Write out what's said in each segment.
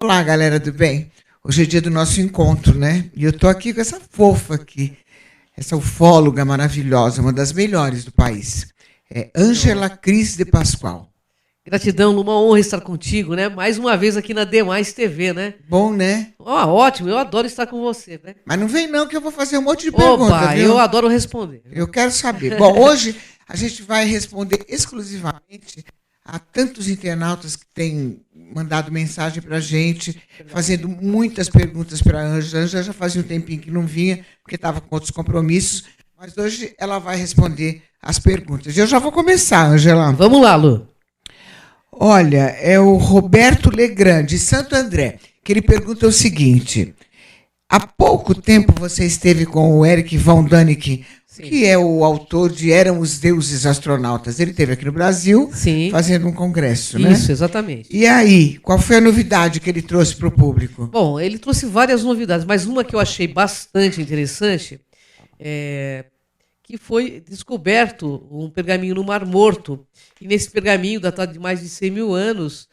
Olá, galera do bem. Hoje é dia do nosso encontro, né? E eu tô aqui com essa fofa aqui, essa ufóloga maravilhosa, uma das melhores do país. É Ângela Cris de Pascoal. Gratidão, uma honra estar contigo, né? Mais uma vez aqui na Demais TV, né? Bom, né? Ótimo, eu adoro estar com você, né? Mas não vem não, que eu vou fazer um monte de perguntas, viu? Eu adoro responder. Eu quero saber. Bom, hoje a gente vai responder exclusivamente a tantos internautas que têm mandado mensagem para a gente, fazendo muitas perguntas para a Ângela. A Ângela já fazia um tempinho que não vinha, porque estava com outros compromissos, mas hoje ela vai responder as perguntas. Eu já vou começar, Ângela. Vamos lá, Lu. Olha, é o Roberto Legrand, de Santo André, que ele pergunta o seguinte: há pouco tempo você esteve com o Eric von Däniken, que é o autor de Eram os Deuses Astronautas. Ele esteve aqui no Brasil, fazendo um congresso, né? Isso, exatamente. E aí, qual foi a novidade que ele trouxe para o público? Bom, ele trouxe várias novidades, mas uma que eu achei bastante interessante que foi descoberto um pergaminho no Mar Morto. E nesse pergaminho, datado de mais de 100 mil anos,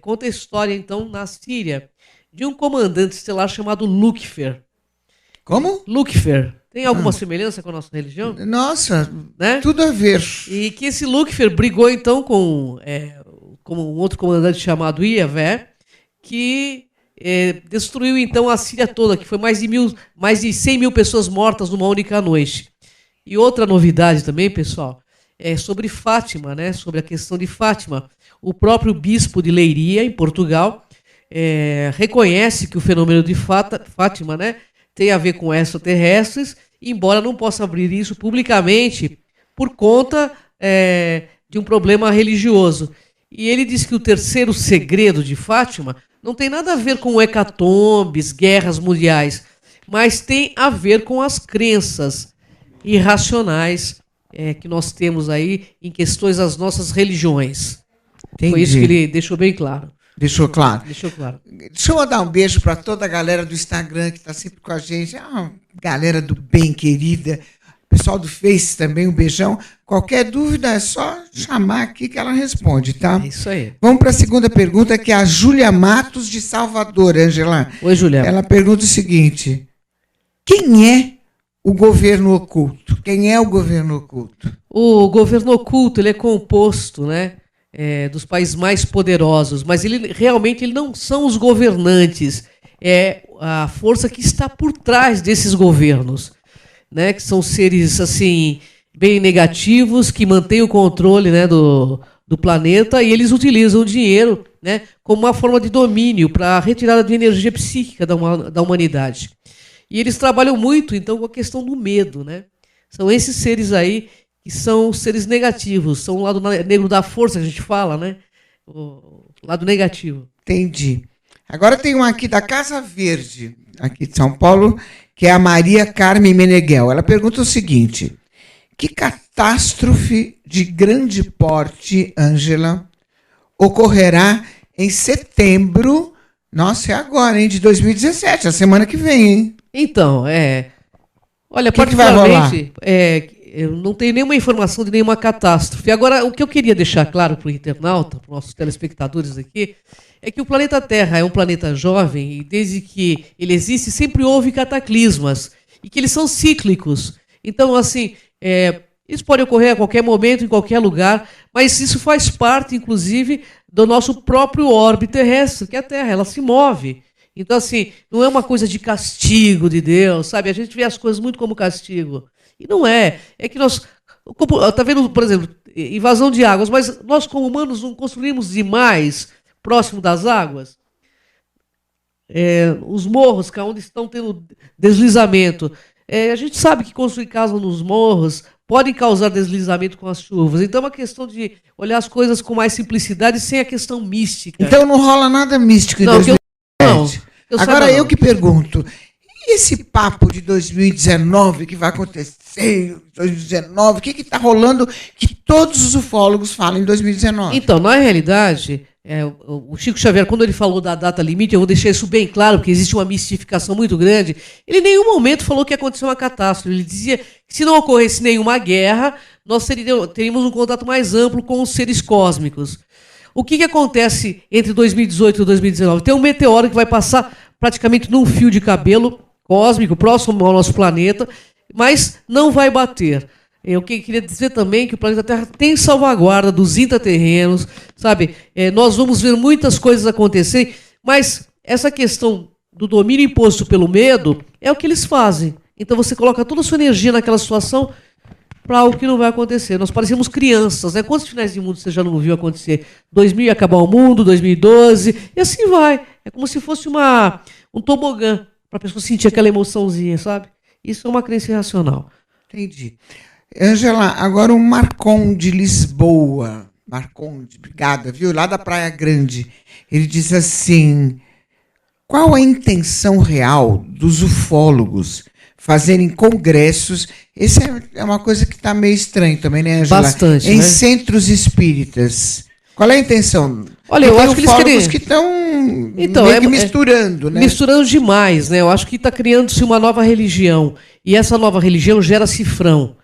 conta a história, então, na Síria, de um comandante estelar chamado Lúcifer. Como? Lúcifer. Tem alguma semelhança com a nossa religião? Nossa, né? Tudo a ver. E que esse Lúcifer brigou, então, com um outro comandante chamado Iavé, que destruiu, então, a Síria toda, que foi mais de 100 mil pessoas mortas numa única noite. E outra novidade também, pessoal, é sobre Fátima, né? Sobre a questão de Fátima. O próprio bispo de Leiria, em Portugal, reconhece que o fenômeno de Fátima, né, tem a ver com extraterrestres, embora não possa abrir isso publicamente por conta de um problema religioso. E ele diz que o terceiro segredo de Fátima não tem nada a ver com hecatombes, guerras mundiais, mas tem a ver com as crenças irracionais que nós temos aí em questões das nossas religiões. Entendi. Foi isso que ele deixou bem claro. Deixou claro. Deixou claro. Deixa eu mandar um beijo para toda a galera do Instagram que está sempre com a gente. Galera do bem, querida. Pessoal do Face também, um beijão. Qualquer dúvida é só chamar aqui que ela responde, tá? É isso aí. Vamos para a segunda pergunta, que é a Júlia Matos, de Salvador, Ângela. Oi, Júlia. Ela pergunta o seguinte: quem é o governo oculto? Quem é o governo oculto? O governo oculto ele é composto, né, dos países mais poderosos, mas realmente não são os governantes, é a força que está por trás desses governos, né, que são seres assim bem negativos, que mantêm o controle, né, do planeta, e eles utilizam o dinheiro, né, como uma forma de domínio para a retirada de energia psíquica da humanidade. E eles trabalham muito, então, com a questão do medo, né? São esses seres aí que são seres negativos, são o lado negro da força, que a gente fala, né? O lado negativo. Entendi. Agora tem um aqui da Casa Verde, aqui de São Paulo, que é a Maria Carmen Meneghel. Ela pergunta o seguinte: que catástrofe de grande porte, Ângela, ocorrerá em setembro? Nossa, é agora, hein? De 2017, a semana que vem, hein? Então, olha, particularmente, eu não tenho nenhuma informação de nenhuma catástrofe. Agora, o que eu queria deixar claro para o internauta, para os nossos telespectadores aqui, é que o planeta Terra é um planeta jovem e desde que ele existe sempre houve cataclismas e que eles são cíclicos. Então, assim, isso pode ocorrer a qualquer momento, em qualquer lugar, mas isso faz parte, inclusive, do nosso próprio orbe terrestre, que é a Terra, ela se move. Então, assim, não é uma coisa de castigo de Deus, sabe? A gente vê as coisas muito como castigo. E não é. É que nós... Está vendo, por exemplo, invasão de águas, mas nós, como humanos, não construímos demais próximo das águas? Os morros, que é onde estão tendo deslizamento. A gente sabe que construir casa nos morros pode causar deslizamento com as chuvas. Então é uma questão de olhar as coisas com mais simplicidade, sem a questão mística. Então não rola nada místico em 2017. Agora eu que pergunto, e esse papo de 2019 que vai acontecer, 2019, o que está rolando que todos os ufólogos falam em 2019? Então, na realidade, o Chico Xavier, quando ele falou da data limite, eu vou deixar isso bem claro, porque existe uma mistificação muito grande, ele em nenhum momento falou que ia acontecer uma catástrofe. Ele dizia que se não ocorresse nenhuma guerra, nós teríamos um contato mais amplo com os seres cósmicos. O que acontece entre 2018 e 2019? Tem um meteoro que vai passar praticamente num fio de cabelo cósmico, próximo ao nosso planeta, mas não vai bater. Eu queria dizer também que o planeta Terra tem salvaguarda dos intraterrenos, sabe? Nós vamos ver muitas coisas acontecerem, mas essa questão do domínio imposto pelo medo é o que eles fazem. Então você coloca toda a sua energia naquela situação para algo que não vai acontecer. Nós parecemos crianças, né? Quantos finais de mundo você já não viu acontecer? 2000 ia acabar o mundo, 2012, e assim vai. É como se fosse um tobogã, para a pessoa sentir aquela emoçãozinha, sabe? Isso é uma crença irracional. Entendi. Ângela, agora o Marcon de Lisboa. Marcon, obrigada, viu? Lá da Praia Grande. Ele diz assim: qual a intenção real dos ufólogos fazerem congressos? Essa é uma coisa que está meio estranha também, né, Ângela? Bastante, em né? centros espíritas. Qual é a intenção? Olha, eu acho que eles querem... que estão então, meio que misturando, né? Misturando demais, né? Eu acho que está criando-se uma nova religião. E essa nova religião gera cifrão,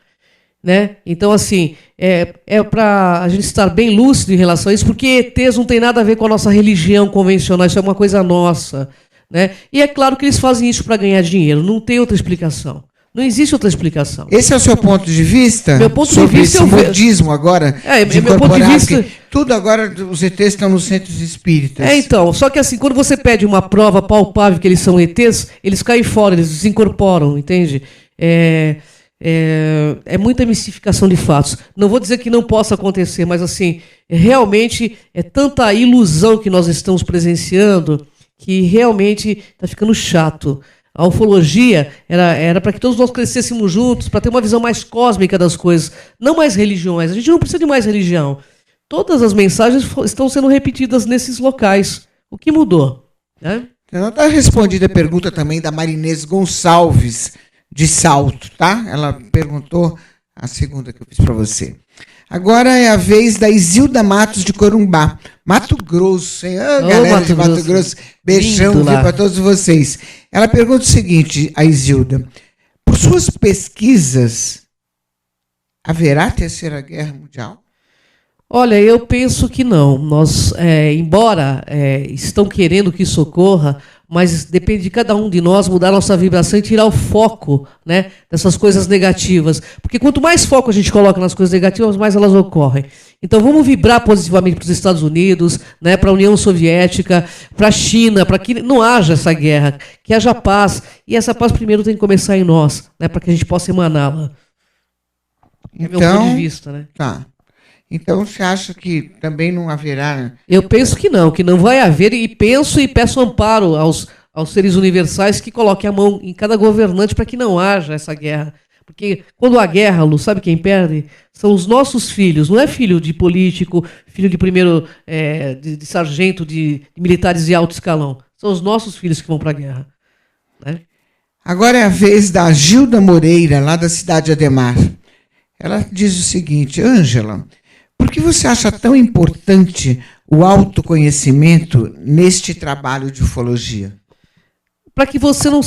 né? Então, assim, é para a gente estar bem lúcido em relação a isso, porque ETs não tem nada a ver com a nossa religião convencional, isso é uma coisa nossa, né? E é claro que eles fazem isso para ganhar dinheiro, não tem outra explicação. Não existe outra explicação. Esse é o seu ponto de vista? Meu ponto sobre de vista esse modismo agora? Meu ponto de vista... Tudo agora, os ETs estão nos centros espíritas. Então, só que assim, quando você pede uma prova palpável que eles são ETs, eles caem fora, eles desincorporam, entende? É muita mistificação de fatos. Não vou dizer que não possa acontecer, mas assim, realmente é tanta ilusão que nós estamos presenciando que realmente está ficando chato. A ufologia era para que todos nós crescêssemos juntos, para ter uma visão mais cósmica das coisas, não mais religiões. A gente não precisa de mais religião. Todas as mensagens estão sendo repetidas nesses locais. O que mudou? Né? Não está respondida a pergunta também da Marinês Gonçalves, de Salto, tá? Ela perguntou a segunda que eu fiz para você. Agora é a vez da Isilda Matos de Corumbá, Mato Grosso, hein? Galera de Mato Grosso, beijão para todos vocês. Ela pergunta o seguinte, a Isilda: por suas pesquisas, haverá terceira guerra mundial? Olha, eu penso que não. Nós, embora estão querendo que isso ocorra, mas depende de cada um de nós mudar a nossa vibração e tirar o foco, né, dessas coisas negativas. Porque quanto mais foco a gente coloca nas coisas negativas, mais elas ocorrem. Então vamos vibrar positivamente para os Estados Unidos, né, para a União Soviética, para a China, para que não haja essa guerra, que haja paz. E essa paz primeiro tem que começar em nós, né, para que a gente possa emaná-la. É meu ponto de vista, né? Tá. Então, você acha que também não haverá... Eu penso que não vai haver, e penso e peço amparo aos seres universais que coloquem a mão em cada governante para que não haja essa guerra. Porque quando há guerra, Lu, sabe quem perde? São os nossos filhos, não é filho de político, filho de primeiro, de sargento, de militares de alto escalão. São os nossos filhos que vão para a guerra. Né? Agora é a vez da Gilda Moreira, lá da cidade de Ademar. Ela diz o seguinte: Ângela, por que você acha tão importante o autoconhecimento neste trabalho de ufologia? Para que você não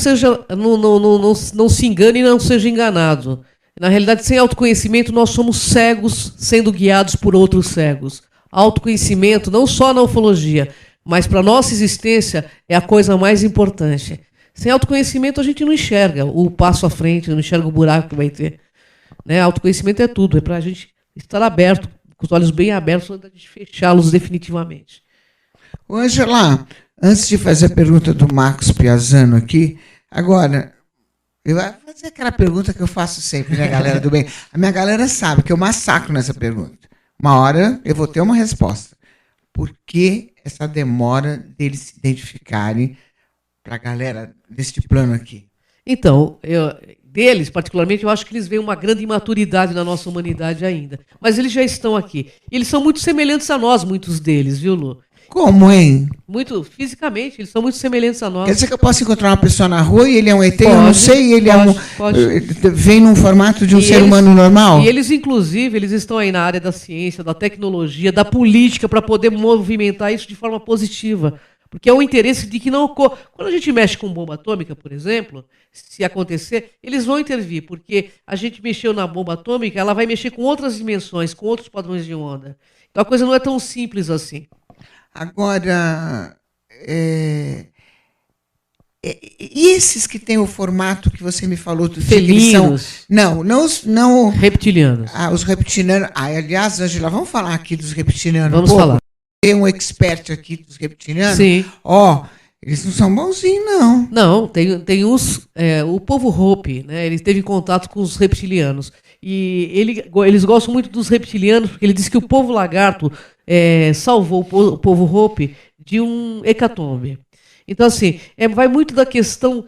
se engane e não seja enganado. Na realidade, sem autoconhecimento, nós somos cegos sendo guiados por outros cegos. Autoconhecimento, não só na ufologia, mas para a nossa existência, é a coisa mais importante. Sem autoconhecimento, a gente não enxerga o passo à frente, não enxerga o buraco que vai ter. Né? Autoconhecimento é tudo, é para a gente estar aberto, com os olhos bem abertos, antes de fechá-los definitivamente. Ângela, antes de fazer a pergunta do Marcos Piazzano aqui, agora, eu vou fazer aquela pergunta que eu faço sempre, né, galera do bem? A minha galera sabe que eu massacro nessa pergunta. Uma hora eu vou ter uma resposta. Por que essa demora deles se identificarem para a galera deste plano aqui? Então, deles, particularmente, eu acho que eles veem uma grande imaturidade na nossa humanidade ainda. Mas eles já estão aqui. E eles são muito semelhantes a nós, muitos deles, viu, Lu? Como, hein? Muito, fisicamente, eles são muito semelhantes a nós. Quer dizer que eu posso encontrar uma pessoa na rua e ele é um ET, pode, eu não sei, ele pode. Vem num formato de um ser humano normal? E eles, inclusive, eles estão aí na área da ciência, da tecnologia, da política, para poder movimentar isso de forma positiva. Porque é o interesse de que não ocorra. Quando a gente mexe com bomba atômica, por exemplo, se acontecer, eles vão intervir, porque a gente mexeu na bomba atômica, ela vai mexer com outras dimensões, com outros padrões de onda. Então a coisa não é tão simples assim. Agora, e esses que têm o formato que você me falou do felinos? Não reptilianos. Os reptilianos. Aliás, Ângela, vamos falar aqui dos reptilianos. Vamos falar. Tem um expert aqui dos reptilianos. Sim. Eles não são bonzinhos, não. Não, tem uns. O povo Hopi, né? Ele teve contato com os reptilianos. E eles gostam muito dos reptilianos, porque ele diz que o povo lagarto salvou o povo Hopi de um hecatombe. Então, assim, vai muito da questão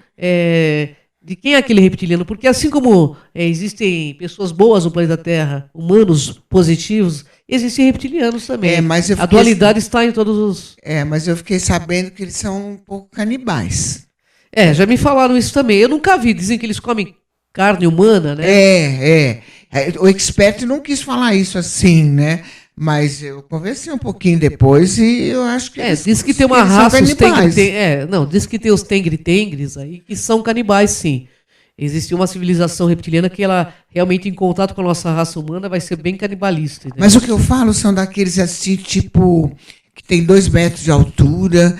de quem é aquele reptiliano, porque assim como existem pessoas boas no planeta Terra, humanos positivos, existem reptilianos também. A dualidade está em todos os... mas eu fiquei sabendo que eles são um pouco canibais. Já me falaram isso também. Eu nunca vi, dizem que eles comem carne humana, né? O expert não quis falar isso assim, né? Mas eu conversei um pouquinho depois e eu acho que diz que tem uma raça, diz que tem os tengri-tengris aí que são canibais, sim. Existe uma civilização reptiliana que ela realmente em contato com a nossa raça humana vai ser bem canibalista. Né? Mas o que eu falo são daqueles assim, tipo, que tem 2 metros de altura,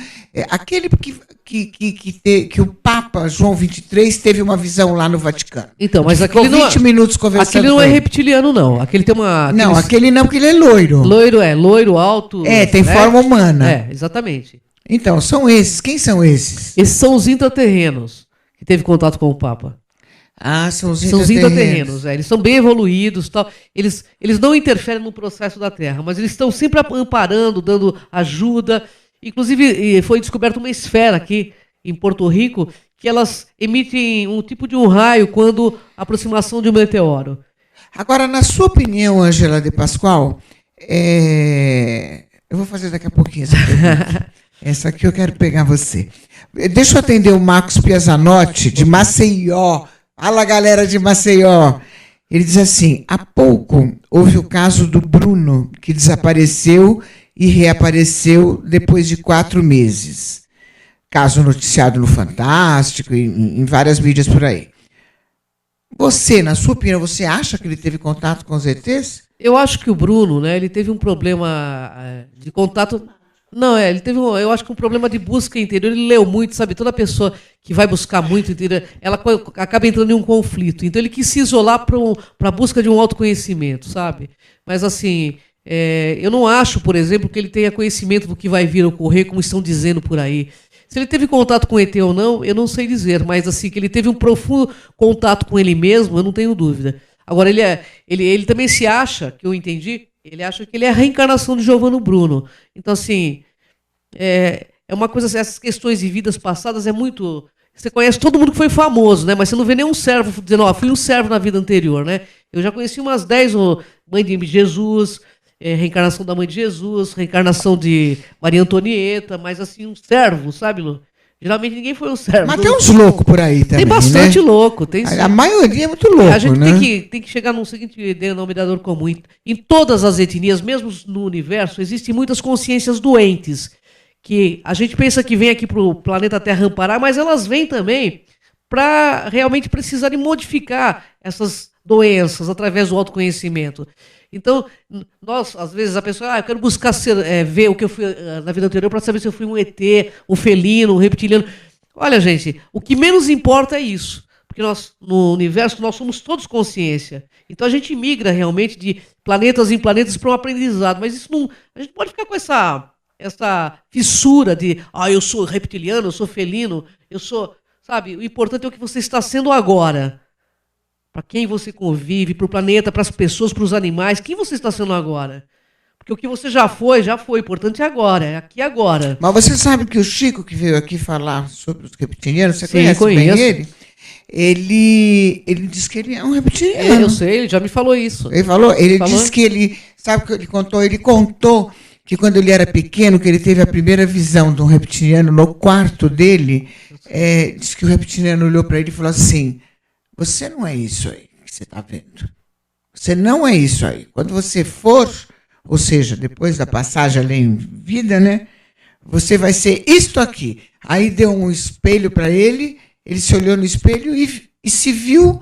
aquele que o Papa João XXIII teve uma visão lá no Vaticano. Então, mas aquele ficou 20 minutos conversando. Aquele não é reptiliano, não. Aquele tem uma... Não, aquele não, porque ele é loiro. Loiro, alto. Tem forma humana. Exatamente. Então, são esses. Quem são esses? Esses são os intraterrenos, que teve contato com o Papa. São os intraterrenos. Eles são bem evoluídos. Tal. Eles não interferem no processo da Terra, mas eles estão sempre amparando, dando ajuda. Inclusive, foi descoberta uma esfera aqui em Porto Rico que elas emitem um tipo de um raio quando a aproximação de um meteoro. Agora, na sua opinião, Ângela de Pascoal, eu vou fazer daqui a pouquinho essa pergunta. Essa aqui eu quero pegar você. Deixa eu atender o Marcos Piazanotti, de Maceió. Fala, galera de Maceió. Ele diz assim, há pouco houve o caso do Bruno, que desapareceu e reapareceu depois de 4 meses. Caso noticiado no Fantástico, em várias mídias por aí. Você, na sua opinião, você acha que ele teve contato com os ETs? Eu acho que o Bruno, né, ele teve um problema de contato... Não, ele teve, eu acho que um problema de busca interior. Ele leu muito, sabe? Toda pessoa que vai buscar muito interior, ela acaba entrando em um conflito. Então ele quis se isolar para a busca de um autoconhecimento, sabe? Mas assim... eu não acho, por exemplo, que ele tenha conhecimento do que vai vir a ocorrer, como estão dizendo por aí. Se ele teve contato com o ET ou não, eu não sei dizer, mas assim, que ele teve um profundo contato com ele mesmo, eu não tenho dúvida. Agora, ele também se acha, que eu entendi, ele acha que ele é a reencarnação de Giovanni Bruno. Então, assim, é uma coisa, essas questões de vidas passadas é muito... Você conhece todo mundo que foi famoso, né? Mas você não vê nenhum servo dizendo, fui um servo na vida anterior, né? Eu já conheci umas 10, mãe de Jesus... reencarnação da mãe de Jesus, reencarnação de Maria Antonieta, mas assim, um servo, sabe, Lu? Geralmente ninguém foi um servo. Mas tem uns loucos por aí também, tem bastante, né? Louco. Tem, a maioria é muito louco, a gente né? tem que chegar num seguinte denominador comum. Em todas as etnias, mesmo no universo, existem muitas consciências doentes, que a gente pensa que vem aqui para o planeta Terra amparar, mas elas vêm também para realmente precisarem modificar essas doenças através do autoconhecimento. Então, nós, às vezes, a pessoa, eu quero buscar ver o que eu fui na vida anterior para saber se eu fui um ET, um felino, um reptiliano. Olha, gente, o que menos importa é isso. Porque nós, no universo, nós somos todos consciência. Então a gente migra realmente de planetas em planetas para um aprendizado. Mas isso não. A gente pode ficar com essa fissura de eu sou reptiliano, eu sou felino, eu sou. Sabe, o importante é o que você está sendo agora. Para quem você convive, para o planeta, para as pessoas, para os animais, quem você está sendo agora? Porque o que você já foi, o importante é agora, é aqui e agora. Mas você sabe que o Chico, que veio aqui falar sobre os reptilianos, você Sim, conhece bem ele? Ele disse que ele é um reptiliano. Eu sei, ele já me falou isso. Ele falou? Ele disse que ele... Sabe o que ele contou? Ele contou que quando ele era pequeno, que ele teve a primeira visão de um reptiliano no quarto dele, disse que o reptiliano olhou para ele e falou assim... Você não é isso aí que você está vendo. Você não é isso aí. Quando você for, ou seja, depois da passagem além vida, né? você vai ser isto aqui. Aí deu um espelho para ele, ele se olhou no espelho e se viu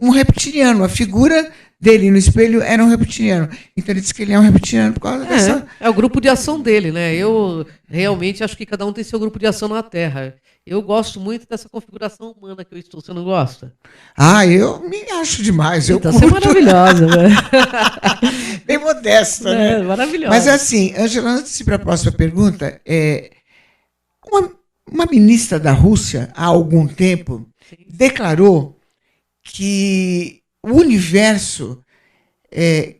um reptiliano. A figura dele no espelho era um reptiliano. Então ele disse que ele é um reptiliano por causa dessa... É o grupo de ação dele, né? Eu realmente acho que cada um tem seu grupo de ação na Terra. Eu gosto muito dessa configuração humana que eu estou. Você não gosta? Eu me acho demais. Então você é maravilhosa, né? Bem modesta, né? Maravilhosa. Mas assim, Ângela, antes de ir para a próxima pergunta, uma ministra da Rússia, há algum tempo, declarou que o universo,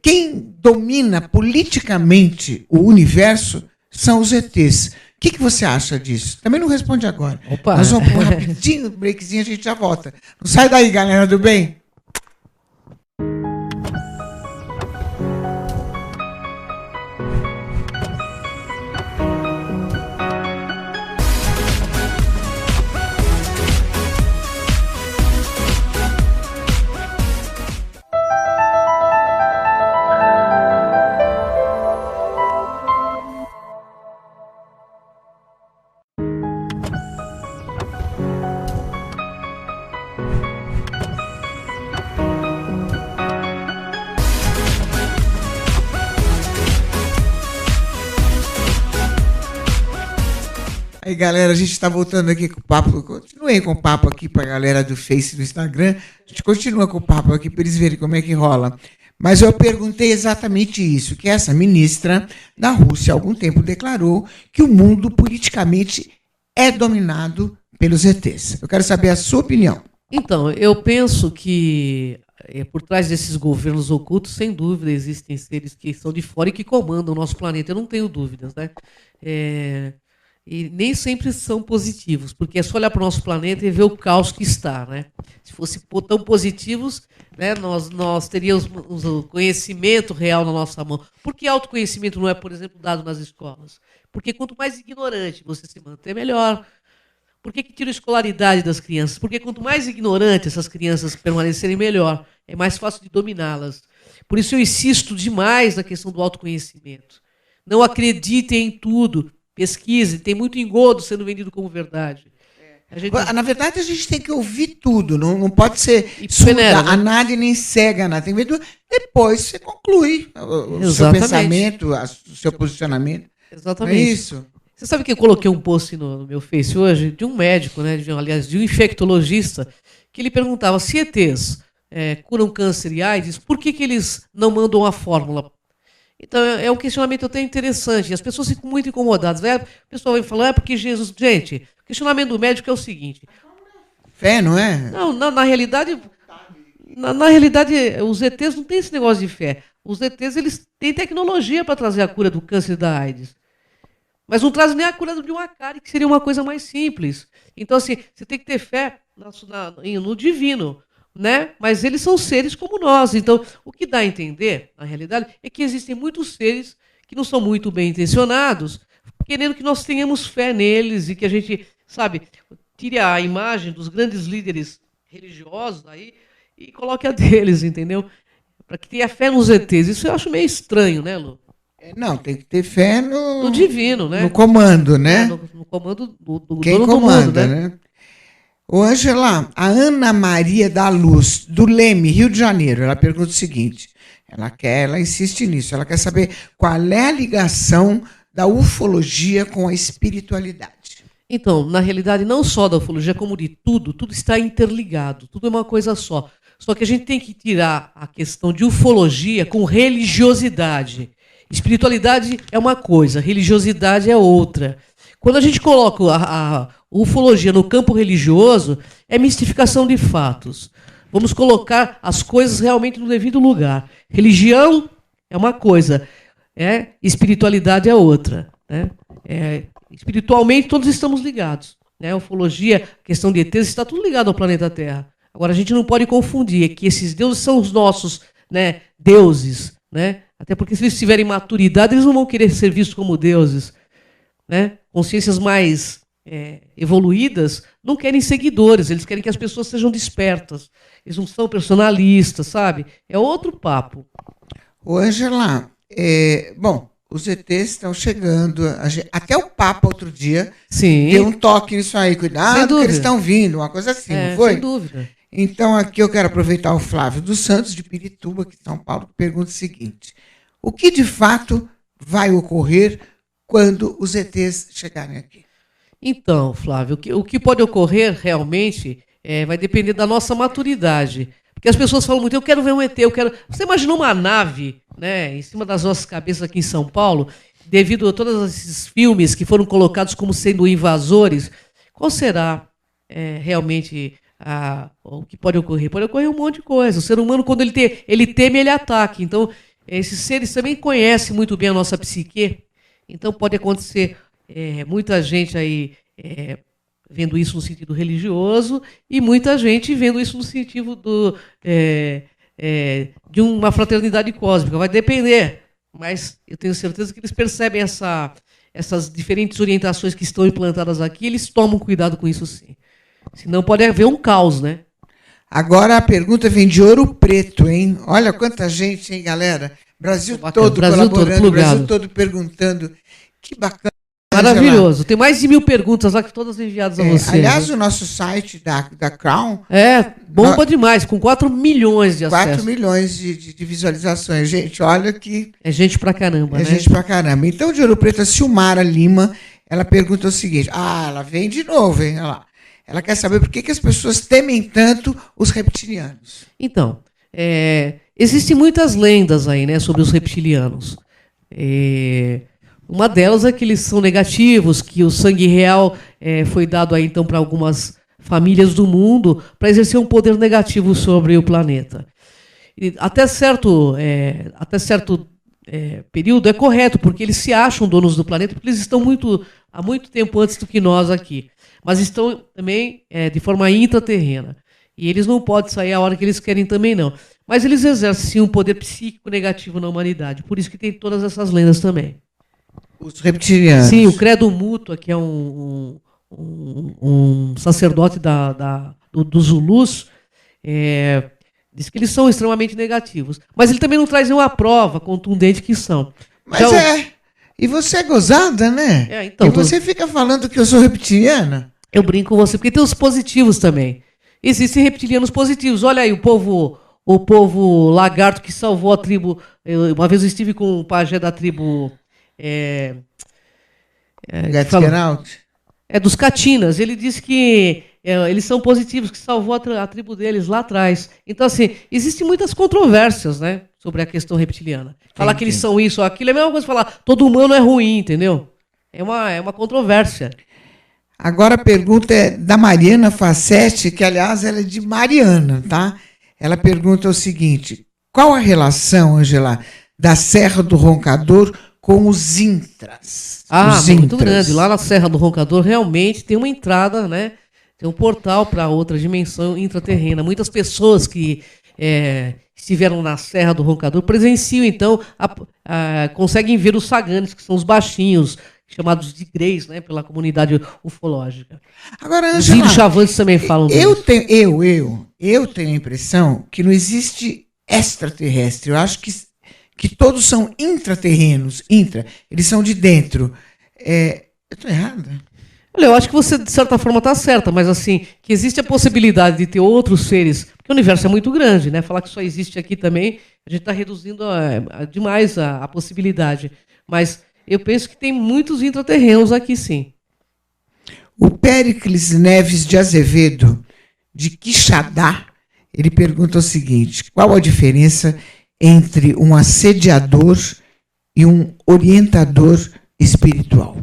quem domina politicamente o universo são os ETs. O que você acha disso? Também não responde agora. Opa. Nós vamos por um rapidinho, breakzinho, a gente já volta. Não sai daí, galera do bem. Aí, galera, a gente está voltando aqui com o papo. Continuei com o papo aqui para a galera do Face e do Instagram. A gente continua com o papo aqui para eles verem como é que rola. Mas eu perguntei exatamente isso, que essa ministra da Rússia há algum tempo declarou que o mundo politicamente é dominado pelos ETs. Eu quero saber a sua opinião. Então, eu penso que por trás desses governos ocultos, sem dúvida, existem seres que são de fora e que comandam o nosso planeta. Eu não tenho dúvidas, né? E nem sempre são positivos, porque é só olhar para o nosso planeta e ver o caos que está, né? Se fossem tão positivos, né, nós teríamos o conhecimento real na nossa mão. Por que autoconhecimento não é, por exemplo, dado nas escolas? Porque quanto mais ignorante você se manter, melhor. Por que tira a escolaridade das crianças? Porque quanto mais ignorante essas crianças permanecerem, melhor. É mais fácil de dominá-las. Por isso eu insisto demais na questão do autoconhecimento. Não acreditem em tudo. Pesquise, tem muito engodo sendo vendido como verdade. Na verdade, a gente tem que ouvir tudo, não pode ser surda, a nada e nem cega, nada. Tem que ver tudo. Depois você conclui o seu pensamento, o seu posicionamento. Exatamente. É isso. Você sabe que eu coloquei um post no meu Face hoje de um médico, né, de um infectologista, que ele perguntava se ETs curam câncer e AIDS, por que eles não mandam a fórmula? Então, é um questionamento até interessante. E as pessoas ficam muito incomodadas. O pessoal vai falar, porque Jesus... Gente, o questionamento do médico é o seguinte... Fé, não é? Não, na realidade... Na realidade, os ETs não têm esse negócio de fé. Os ETs, eles têm tecnologia para trazer a cura do câncer e da AIDS. Mas não trazem nem a cura de uma cárie, que seria uma coisa mais simples. Então, assim, você tem que ter fé no divino, né? Mas eles são seres como nós. Então, o que dá a entender, na realidade, é que existem muitos seres que não são muito bem intencionados, querendo que nós tenhamos fé neles e que a gente, sabe, tire a imagem dos grandes líderes religiosos aí e coloque a deles, entendeu? Para que tenha fé nos ETs. Isso eu acho meio estranho, né, Lu? Não, tem que ter fé no divino, né? No comando, né? No comando do quem dono comanda, do mundo, né? Ô, Ângela, a Ana Maria da Luz, do Leme, Rio de Janeiro, ela pergunta o seguinte, ela insiste nisso, ela quer saber qual é a ligação da ufologia com a espiritualidade. Então, na realidade, não só da ufologia, como de tudo está interligado, tudo é uma coisa só. Só que a gente tem que tirar a questão de ufologia com religiosidade. Espiritualidade é uma coisa, religiosidade é outra. Quando a gente coloca a ufologia no campo religioso, é mistificação de fatos. Vamos colocar as coisas realmente no devido lugar. Religião é uma coisa, espiritualidade é outra. Né? Espiritualmente, todos estamos ligados. Né? Ufologia, questão de ETs, está tudo ligado ao planeta Terra. Agora, a gente não pode confundir que esses deuses são os nossos, né, deuses. Né? Até porque, se eles tiverem maturidade, eles não vão querer ser vistos como deuses. Né? Consciências mais evoluídas não querem seguidores, eles querem que as pessoas sejam despertas. Eles não são personalistas, sabe? É outro papo. Ô, Ângela, bom, os ETs estão chegando. Até o Papa, outro dia, Sim. deu um toque nisso aí. Sem Cuidado que dúvida. eles estão vindo, uma coisa assim, não foi? Sem dúvida. Então, aqui eu quero aproveitar o Flávio dos Santos, de Pirituba, aqui em São Paulo, que pergunta o seguinte: o que de fato vai ocorrer quando os ETs chegarem aqui? Então, Flávio, o que pode ocorrer realmente vai depender da nossa maturidade. Porque as pessoas falam muito, eu quero ver um ET, eu quero... Você imaginou uma nave, né, em cima das nossas cabeças aqui em São Paulo, devido a todos esses filmes que foram colocados como sendo invasores? Qual será realmente o que pode ocorrer? Pode ocorrer um monte de coisa. O ser humano, quando ele teme, ele ataca. Então, esses seres também conhecem muito bem a nossa psique. Então, pode acontecer muita gente aí vendo isso no sentido religioso e muita gente vendo isso no sentido de uma fraternidade cósmica. Vai depender, mas eu tenho certeza que eles percebem essas diferentes orientações que estão implantadas aqui, eles tomam cuidado com isso sim. Senão pode haver um caos, né? Agora a pergunta vem de Ouro Preto, hein? Olha quanta gente, hein, galera? Brasil todo colaborando, Brasil todo perguntando. Que bacana. Maravilhoso. Tem mais de 1000 perguntas lá, que todas enviadas a você. Aliás, o nosso site da Crown... bomba demais, com 4 milhões de acessos. 4 milhões de visualizações. Gente, olha que... É gente pra caramba, né? É gente pra caramba. Então, de Ouro Preto, a Silmara Lima, ela pergunta o seguinte... ela vem de novo, hein? Olha lá. Ela quer saber por que as pessoas temem tanto os reptilianos. Então, existem muitas lendas aí, né, sobre os reptilianos. Uma delas é que eles são negativos, que o sangue real foi dado aí, então, para algumas famílias do mundo para exercer um poder negativo sobre o planeta. E até certo período é correto, porque eles se acham donos do planeta, porque eles estão há muito tempo antes do que nós aqui. Mas estão também de forma intraterrena. E eles não podem sair a hora que eles querem também, não. Mas eles exercem sim, um poder psíquico negativo na humanidade. Por isso que tem todas essas lendas também. Os reptilianos. Sim, o Credo Mútua, que é um sacerdote dos Zulus, diz que eles são extremamente negativos. Mas ele também não traz nenhuma prova contundente que são. Mas e você é gozada, né? Então, e você fica falando que eu sou reptiliana? Eu brinco com você, porque tem os positivos também. Existem reptilianos positivos. Olha aí, o povo lagarto que salvou a tribo. Uma vez eu estive com o pajé da tribo... dos Catinas. Ele disse que eles são positivos, que salvou a tribo deles lá atrás. Então, assim, existem muitas controvérsias, né, sobre a questão reptiliana. Falar que eles são isso ou aquilo é a mesma coisa que falar todo humano é ruim, entendeu? É uma controvérsia. Agora a pergunta é da Mariana Facete, que, aliás, ela é de Mariana, tá? Ela pergunta o seguinte: qual a relação, Angela, da Serra do Roncador com os intras? Muito grande. Lá na Serra do Roncador realmente tem uma entrada, né? Tem um portal para outra dimensão intraterrena. Muitas pessoas que estiveram na Serra do Roncador presenciam, então, conseguem ver os saganes, que são os baixinhos, chamados de greys, né, pela comunidade ufológica. Agora, Angela, os índios chavantes também falam disso. Eu tenho a impressão que não existe extraterrestre. Eu acho que todos são intraterrenos. Eles são de dentro. Eu estou errada? Olha, eu acho que você, de certa forma, está certa, mas assim, que existe a possibilidade de ter outros seres, porque o universo é muito grande, né? Falar que só existe aqui também, a gente está reduzindo demais a possibilidade. Mas eu penso que tem muitos intraterrenos aqui, sim. O Péricles Neves de Azevedo, de Quixadá, ele pergunta o seguinte: qual a diferença entre um assediador e um orientador espiritual?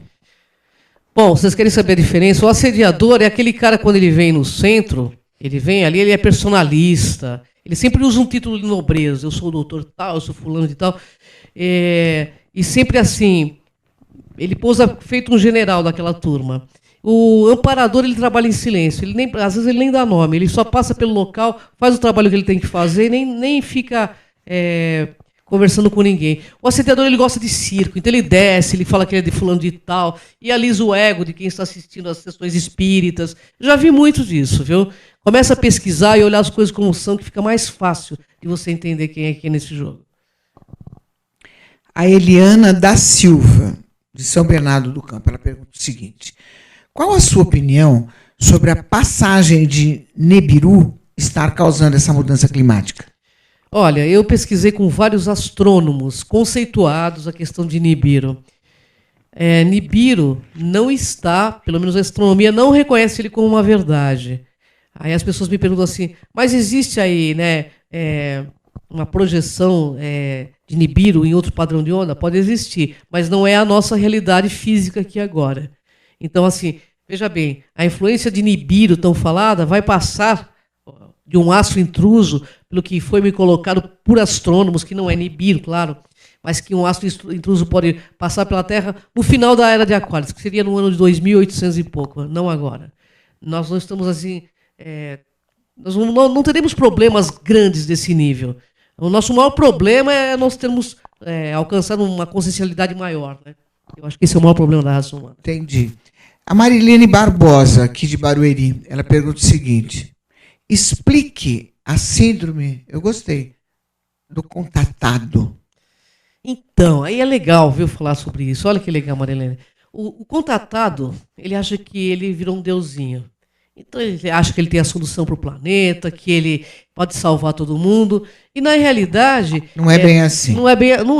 Bom, vocês querem saber a diferença? O assediador é aquele cara, quando ele vem no centro, ele vem ali, ele é personalista, ele sempre usa um título de nobreza. Eu sou o doutor tal, eu sou fulano de tal. E sempre assim, ele pousa feito um general daquela turma. O amparador, ele trabalha em silêncio. Às vezes ele nem dá nome, ele só passa pelo local, faz o trabalho que ele tem que fazer e nem fica conversando com ninguém. O assediador, ele gosta de circo, então ele desce, ele fala que ele é de fulano de tal, e alisa o ego de quem está assistindo às sessões espíritas. Já vi muito disso, viu? Começa a pesquisar e olhar as coisas como são, que fica mais fácil de você entender quem é nesse jogo. A Eliana da Silva, de São Bernardo do Campo, ela pergunta o seguinte: qual a sua opinião sobre a passagem de Nibiru estar causando essa mudança climática? Olha, eu pesquisei com vários astrônomos conceituados a questão de Nibiru. Nibiru não está, pelo menos a astronomia não reconhece ele como uma verdade. Aí as pessoas me perguntam assim, mas existe aí, né, uma projeção de Nibiru em outro padrão de onda? Pode existir, mas não é a nossa realidade física aqui agora. Então, assim, veja bem, a influência de Nibiru tão falada vai passar de um astro intruso, pelo que foi me colocado por astrônomos, que não é Nibiru, claro, mas que um astro intruso pode passar pela Terra no final da Era de Aquários, que seria no ano de 2800 e pouco, não agora. Nós não estamos assim... nós não teremos problemas grandes desse nível. O nosso maior problema é nós termos alcançado uma consciencialidade maior, né? Eu acho que esse é o maior problema da raça humana. Entendi. A Marilene Barbosa, aqui de Barueri, ela pergunta o seguinte: explique a síndrome, eu gostei, do contatado. Então, aí é legal, viu, falar sobre isso. Olha que legal, Marilene. O contatado, ele acha que ele virou um deusinho. Então ele acha que ele tem a solução para o planeta, que ele pode salvar todo mundo. E na realidade... Não é bem assim. Não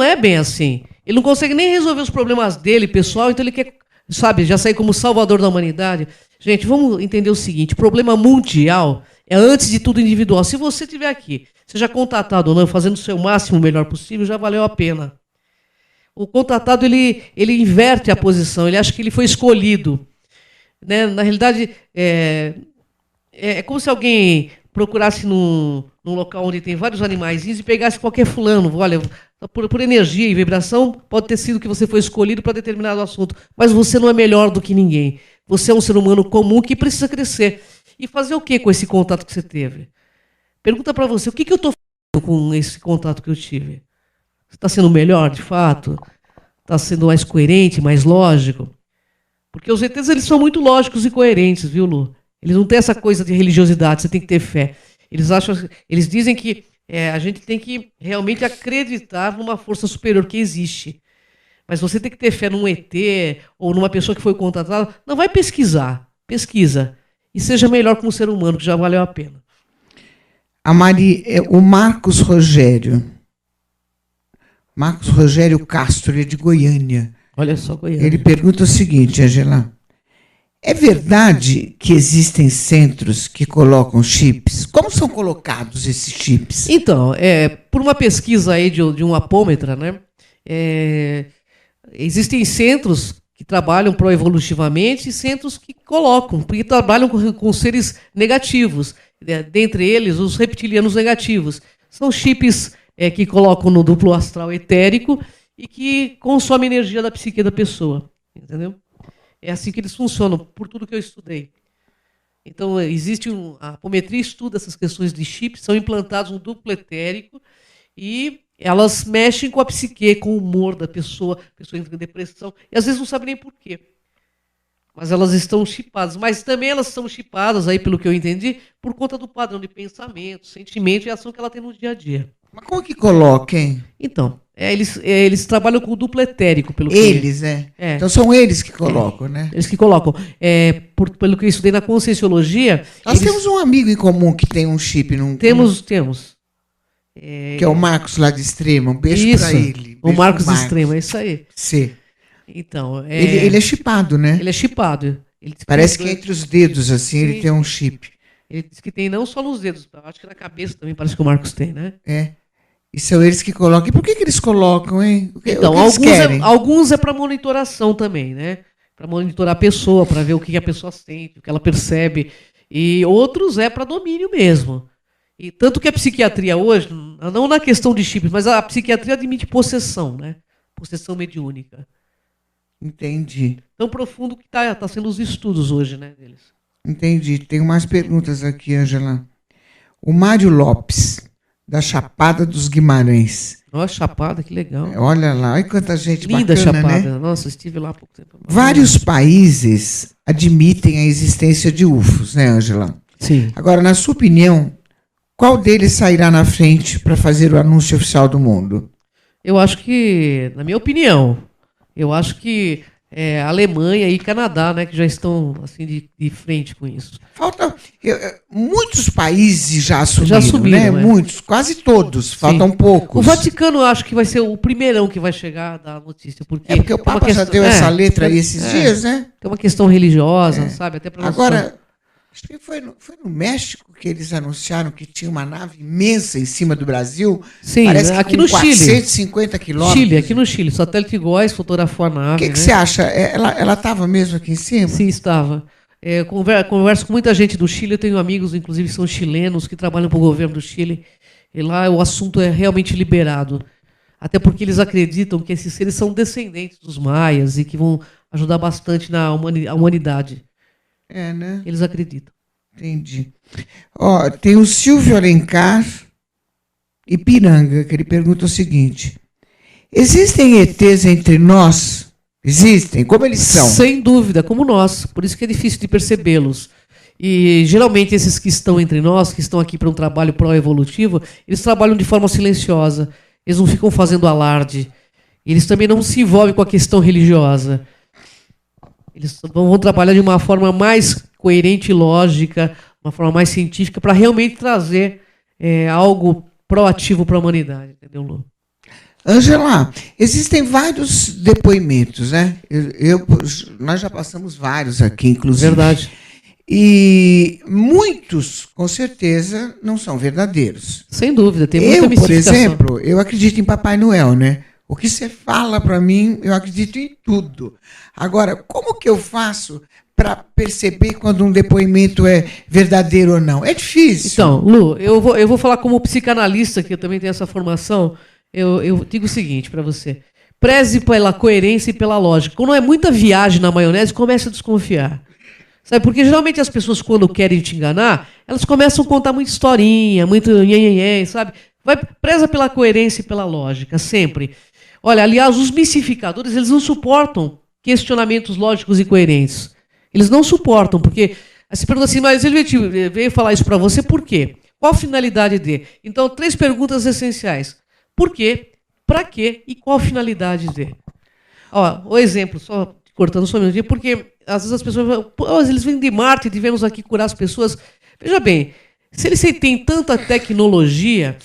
é bem assim. Ele não consegue nem resolver os problemas dele, pessoal, então ele quer, sabe, já sair como salvador da humanidade. Gente, vamos entender o seguinte, o problema mundial é, antes de tudo, individual. Se você estiver aqui, seja contatado ou não, fazendo o seu máximo, o melhor possível, já valeu a pena. O contatado, ele inverte a posição, ele acha que ele foi escolhido. Né? Na realidade, é como se alguém procurasse num local onde tem vários animaizinhos e pegasse qualquer fulano. Olha, por energia e vibração, pode ter sido que você foi escolhido para determinado assunto, mas você não é melhor do que ninguém. Você é um ser humano comum que precisa crescer. E fazer o que com esse contato que você teve? Pergunta para você, o que eu estou fazendo com esse contato que eu tive? Você está sendo melhor, de fato? Está sendo mais coerente, mais lógico? Porque os ETs, eles são muito lógicos e coerentes, viu, Lu? Eles não têm essa coisa de religiosidade, você tem que ter fé. Eles dizem que a gente tem que realmente acreditar numa força superior que existe. Mas você tem que ter fé num ET ou numa pessoa que foi contratada. Não, vai pesquisar. Pesquisa. E seja melhor como ser humano, que já valeu a pena. O Marcos Rogério Castro, ele é de Goiânia. Olha só, Goiânia. Ele pergunta o seguinte, Angela: é verdade que existem centros que colocam chips? Como são colocados esses chips? Então, por uma pesquisa aí de um apômetra, né? Existem centros que trabalham proevolutivamente e centros que colocam, porque trabalham com seres negativos. Dentre eles, os reptilianos negativos. São chips que colocam no duplo astral etérico e que consomem energia da psique da pessoa. Entendeu? É assim que eles funcionam, por tudo que eu estudei. Então, a apometria estuda essas questões de chips, são implantados no duplo etérico e elas mexem com a psique, com o humor da pessoa, a pessoa entra em depressão, e às vezes não sabe nem por quê. Mas elas estão chipadas. Mas também elas são chipadas, aí, pelo que eu entendi, por conta do padrão de pensamento, sentimento e ação que ela tem no dia a dia. Mas como que coloca, hein? Então, eles trabalham com o duplo etérico. Então são eles que colocam, né? Eles que colocam. Pelo que eu estudei na Conscienciologia... Nós temos um amigo em comum que tem um chip. Temos. Que é o Marcos lá de Extrema. Um beijo para ele. O Marcos de Extrema, é isso aí. Sim. Então, ele é chipado, né? Ele é chipado. Parece que entre os dedos, assim, sim, ele tem um chip. Ele diz que tem não só nos dedos, acho que na cabeça também parece que o Marcos tem, né? E são eles que colocam. E por que eles colocam, hein? Então, alguns é para monitoração também, né? Para monitorar a pessoa, para ver o que a pessoa sente, o que ela percebe. E outros é para domínio mesmo. E tanto que a psiquiatria hoje, não na questão de chips, mas a psiquiatria admite possessão, né? Possessão mediúnica. Entendi. Tão profundo que tá sendo os estudos hoje, né, deles. Entendi. Tenho mais perguntas aqui, Angela. O Mário Lopes, da Chapada dos Guimarães. Nossa, Chapada, que legal. Olha lá, olha quanta gente linda bacana, Chapada. né? Nossa, estive lá há pouco tempo. Vários países admitem a existência de UFOs, né, Angela? Sim. Agora, na sua opinião, qual deles sairá na frente para fazer o anúncio oficial do mundo? Eu acho que, na minha opinião, eu acho que a Alemanha e Canadá, né, que já estão assim de frente com isso. Falta. Muitos países já Já assumiram, assumiram, né? é. Muitos, quase todos. Faltam Sim. poucos. O Vaticano, eu acho que vai ser o primeirão que vai chegar a dar a notícia. Porque, Porque o é uma Papa já deu essa letra aí esses dias, né? É uma questão religiosa, sabe? Até para Agora, acho que foi no México que eles anunciaram que tinha uma nave imensa em cima do Brasil. Sim, parece que aqui com no Chile. 450 quilômetros. Chile, aqui no Chile. Satélite Góes fotografou a nave. O que você acha? Ela estava mesmo aqui em cima? Sim, estava. Converso com muita gente do Chile, eu tenho amigos, inclusive são chilenos, que trabalham para o governo do Chile, e lá o assunto é realmente liberado. Até porque eles acreditam que esses seres são descendentes dos maias e que vão ajudar bastante na humanidade. Né? Eles acreditam. Entendi. Ó, tem o Silvio Alencar Ipiranga, que ele pergunta o seguinte: existem ETs entre nós? Existem? Como eles são? Sem dúvida, como nós. Por isso que é difícil de percebê-los. E geralmente esses que estão entre nós, que estão aqui para um trabalho pró-evolutivo, eles trabalham de forma silenciosa. Eles não ficam fazendo alarde. Eles também não se envolvem com a questão religiosa. Eles vão trabalhar de uma forma mais coerente e lógica, uma forma mais científica, para realmente trazer algo proativo para a humanidade. Entendeu, Lu? Ângela, existem vários depoimentos, né? Nós já passamos vários aqui, inclusive. Verdade. E muitos, com certeza, não são verdadeiros. Sem dúvida, tem muita Por mistificação. exemplo, eu acredito em Papai Noel, né? O que você fala para mim, eu acredito em tudo. Agora, como que eu faço para perceber quando um depoimento é verdadeiro ou não? É difícil. Então, Lu, eu vou falar como psicanalista, que eu também tenho essa formação. Eu digo o seguinte para você: preze pela coerência e pela lógica. Quando é muita viagem na maionese, comece a desconfiar. Sabe? Porque geralmente as pessoas, quando querem te enganar, elas começam a contar muita historinha, muito nhenhenhen, sabe? Preza pela coerência e pela lógica, sempre. Olha, aliás, os mistificadores, eles não suportam questionamentos lógicos e coerentes. Eles não suportam, porque você pergunta assim, mas ele veio falar isso para você por quê? Qual a finalidade dele? Então, 3 perguntas essenciais. Por quê? Para quê? E qual a finalidade dele? Ó, o exemplo, só cortando só um minutinho, porque às vezes as pessoas falam, eles vêm de Marte, devemos aqui curar as pessoas. Veja bem, se eles têm tanta tecnologia,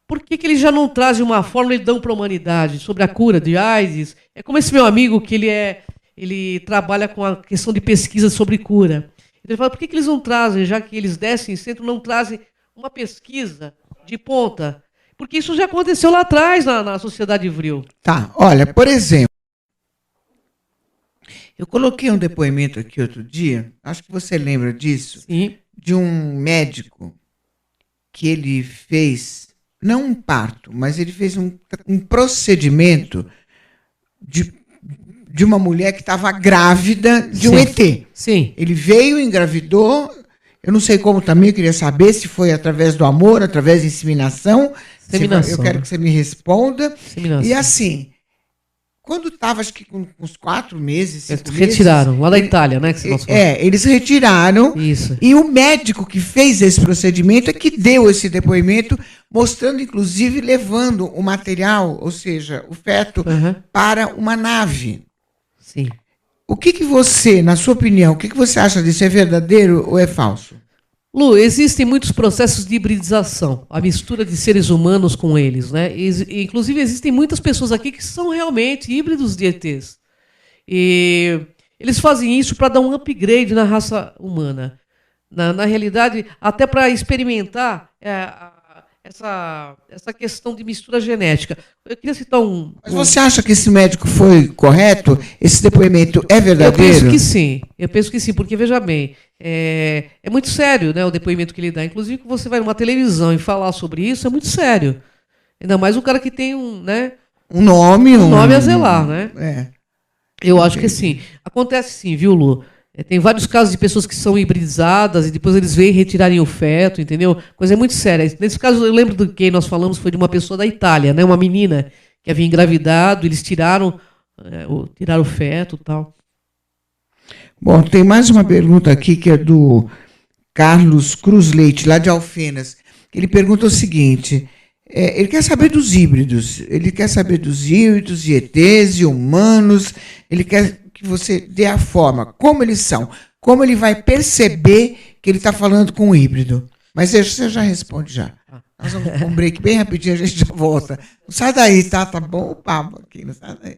por que eles já não trazem uma fórmula e dão para a humanidade sobre a cura de AIDS? É como esse meu amigo que ele trabalha com a questão de pesquisa sobre cura. Ele fala, por que eles não trazem, já que eles descem em centro, não trazem uma pesquisa de ponta? Porque isso já aconteceu lá atrás na sociedade vril. Tá, olha, por exemplo, eu coloquei um depoimento aqui outro dia, acho que você lembra disso, Sim. de um médico que ele fez, não um parto, mas ele fez um procedimento de uma mulher que estava grávida de um ET. Sim. Ele veio, engravidou, eu não sei como também, eu queria saber se foi através do amor, através da inseminação. Eu quero que você me responda. E assim, quando estava, acho que com uns 4 meses, 5 meses... Retiraram, lá da Itália, né? Eles retiraram. Isso. E o médico que fez esse procedimento é que deu esse depoimento, mostrando, inclusive, levando o material, ou seja, o feto, para uma nave. Sim. O que você, na sua opinião, o que você acha disso? É verdadeiro ou é falso? Lu, existem muitos processos de hibridização, a mistura de seres humanos com eles, né? Inclusive, existem muitas pessoas aqui que são realmente híbridos de ETs. E eles fazem isso para dar um upgrade na raça humana. Na realidade, até para experimentar essa questão de mistura genética. Eu queria citar Mas você acha que esse médico foi correto? Esse depoimento é verdadeiro? Eu penso que sim. Eu penso que sim, porque, veja bem, é muito sério, né, o depoimento que ele dá. Inclusive, quando você vai numa televisão e falar sobre isso, é muito sério. Ainda mais um cara que tem um nome a zelar, né? Eu acho que sim. Acontece sim, viu, Lu? Tem vários casos de pessoas que são hibridizadas e depois eles vêm retirarem o feto, entendeu? Coisa muito séria. Nesse caso, eu lembro do que nós falamos, foi de uma pessoa da Itália, né? Uma menina que havia engravidado, eles tiraram o feto e tal. Bom, tem mais uma pergunta aqui que é do Carlos Cruz Leite, lá de Alfenas. Ele pergunta o seguinte: Ele quer saber dos híbridos. Ele quer saber dos híbridos, e ETs, e humanos. Ele quer que você dê a forma, como eles são. Como ele vai perceber que ele está falando com um híbrido. Mas você já responde já. Nós vamos um break bem rapidinho, a gente já volta. Não sai daí, tá? Tá bom o papo aqui, não sai daí.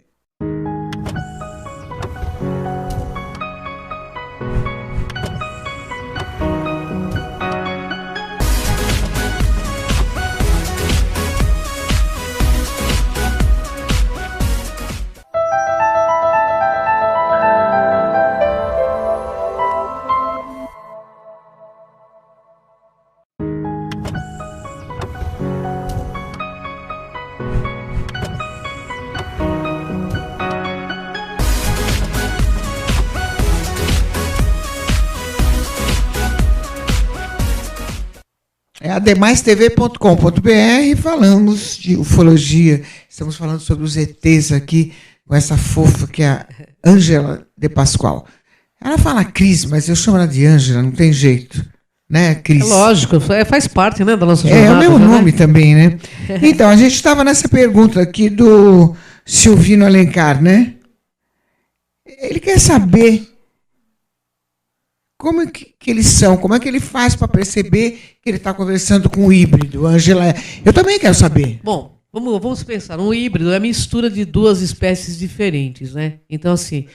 ademaistv.com.br, falamos de ufologia, estamos falando sobre os ETs aqui, com essa fofa que é a Ângela de Pascoal. Ela fala Cris, mas eu chamo ela de Ângela, não tem jeito, né, Cris? É lógico, faz parte, né, da nossa jornada. É o meu nome né? também, né? Então, a gente estava nessa pergunta aqui do Silvino Alencar, né? Ele quer saber como é que eles são, como é que ele faz para perceber que ele está conversando com um híbrido, Ângela? Eu também quero saber. Bom, vamos pensar. Um híbrido é a mistura de duas espécies diferentes, né? Então, assim,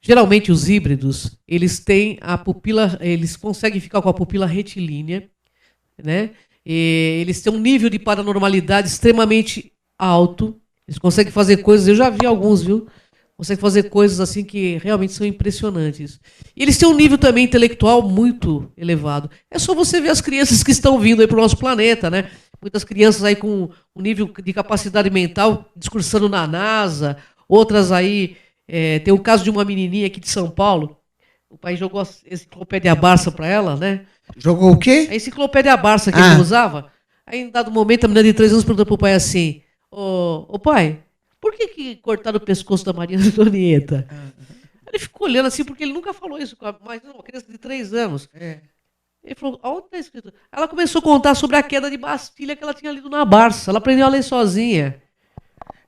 geralmente os híbridos, eles têm a pupila, eles conseguem ficar com a pupila retilínea, né? E eles têm um nível de paranormalidade extremamente alto. Eles conseguem fazer coisas, eu já vi alguns, viu? Conseguem fazer coisas assim que realmente são impressionantes. E eles têm um nível também intelectual muito elevado. É só você ver as crianças que estão vindo aí para o nosso planeta, né? Muitas crianças aí com um nível de capacidade mental discursando na NASA, outras aí... tem o caso de uma menininha aqui de São Paulo. O pai jogou a enciclopédia Barça para ela, né? Jogou o quê? A enciclopédia Barça que ele usava. Aí, em dado momento, a menina de 3 anos perguntou para o pai assim: Ô pai, por que cortaram o pescoço da Maria Antonieta? Ele ficou olhando assim, porque ele nunca falou isso com uma criança de 3 anos. Ele falou, aonde está escrito? Ela começou a contar sobre a queda de Bastilha que ela tinha lido na Barça. Ela aprendeu a ler sozinha.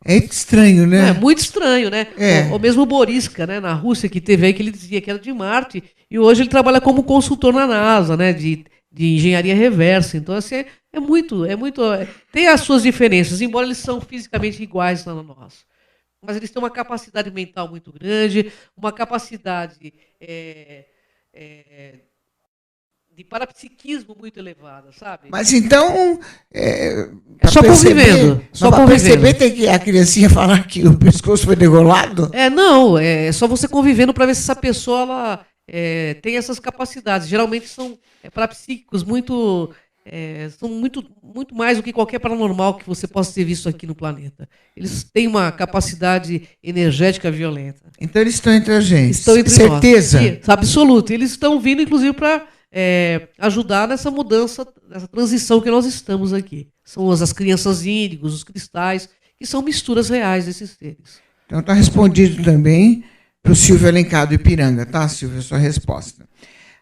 É estranho, né? É muito estranho, né? O mesmo Boriska, né, na Rússia, que teve aí, que ele dizia que era de Marte, e hoje ele trabalha como consultor na NASA, né, de engenharia reversa. Então, assim, tem as suas diferenças, embora eles são fisicamente iguais a nós. Mas eles têm uma capacidade mental muito grande, uma capacidade de parapsiquismo muito elevada, sabe? Mas então... só convivendo. Só para convivendo. perceber, tem que a criancinha falar que o pescoço foi degolado? Não, é só você convivendo para ver se essa pessoa ela, tem essas capacidades. Geralmente são parapsíquicos são muito mais do que qualquer paranormal que você possa ter visto aqui no planeta. Eles têm uma capacidade energética violenta. Então eles estão entre a gente. Estão entre certeza? Nós. Absoluto. Eles estão vindo, inclusive, para ajudar nessa mudança, nessa transição que nós estamos aqui. São as crianças índigos, os cristais, que são misturas reais desses seres. Então está respondido também para o Silvio Alencar do Ipiranga, tá, Silvio? A sua resposta.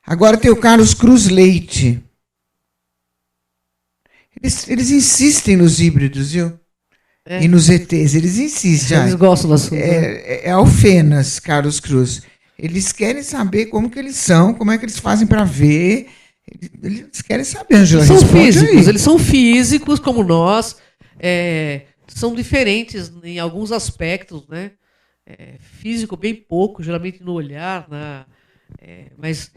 Agora tem o Carlos Cruz Leite. Eles insistem nos híbridos, viu? E nos ETs, eles insistem. Eles gostam do assunto. É Alfenas, Carlos Cruz. Eles querem saber como que eles são, como é que eles fazem para ver. Eles querem saber, Angela. Eles são físicos como nós, são diferentes em alguns aspectos, né? Físico bem pouco, geralmente no olhar, mas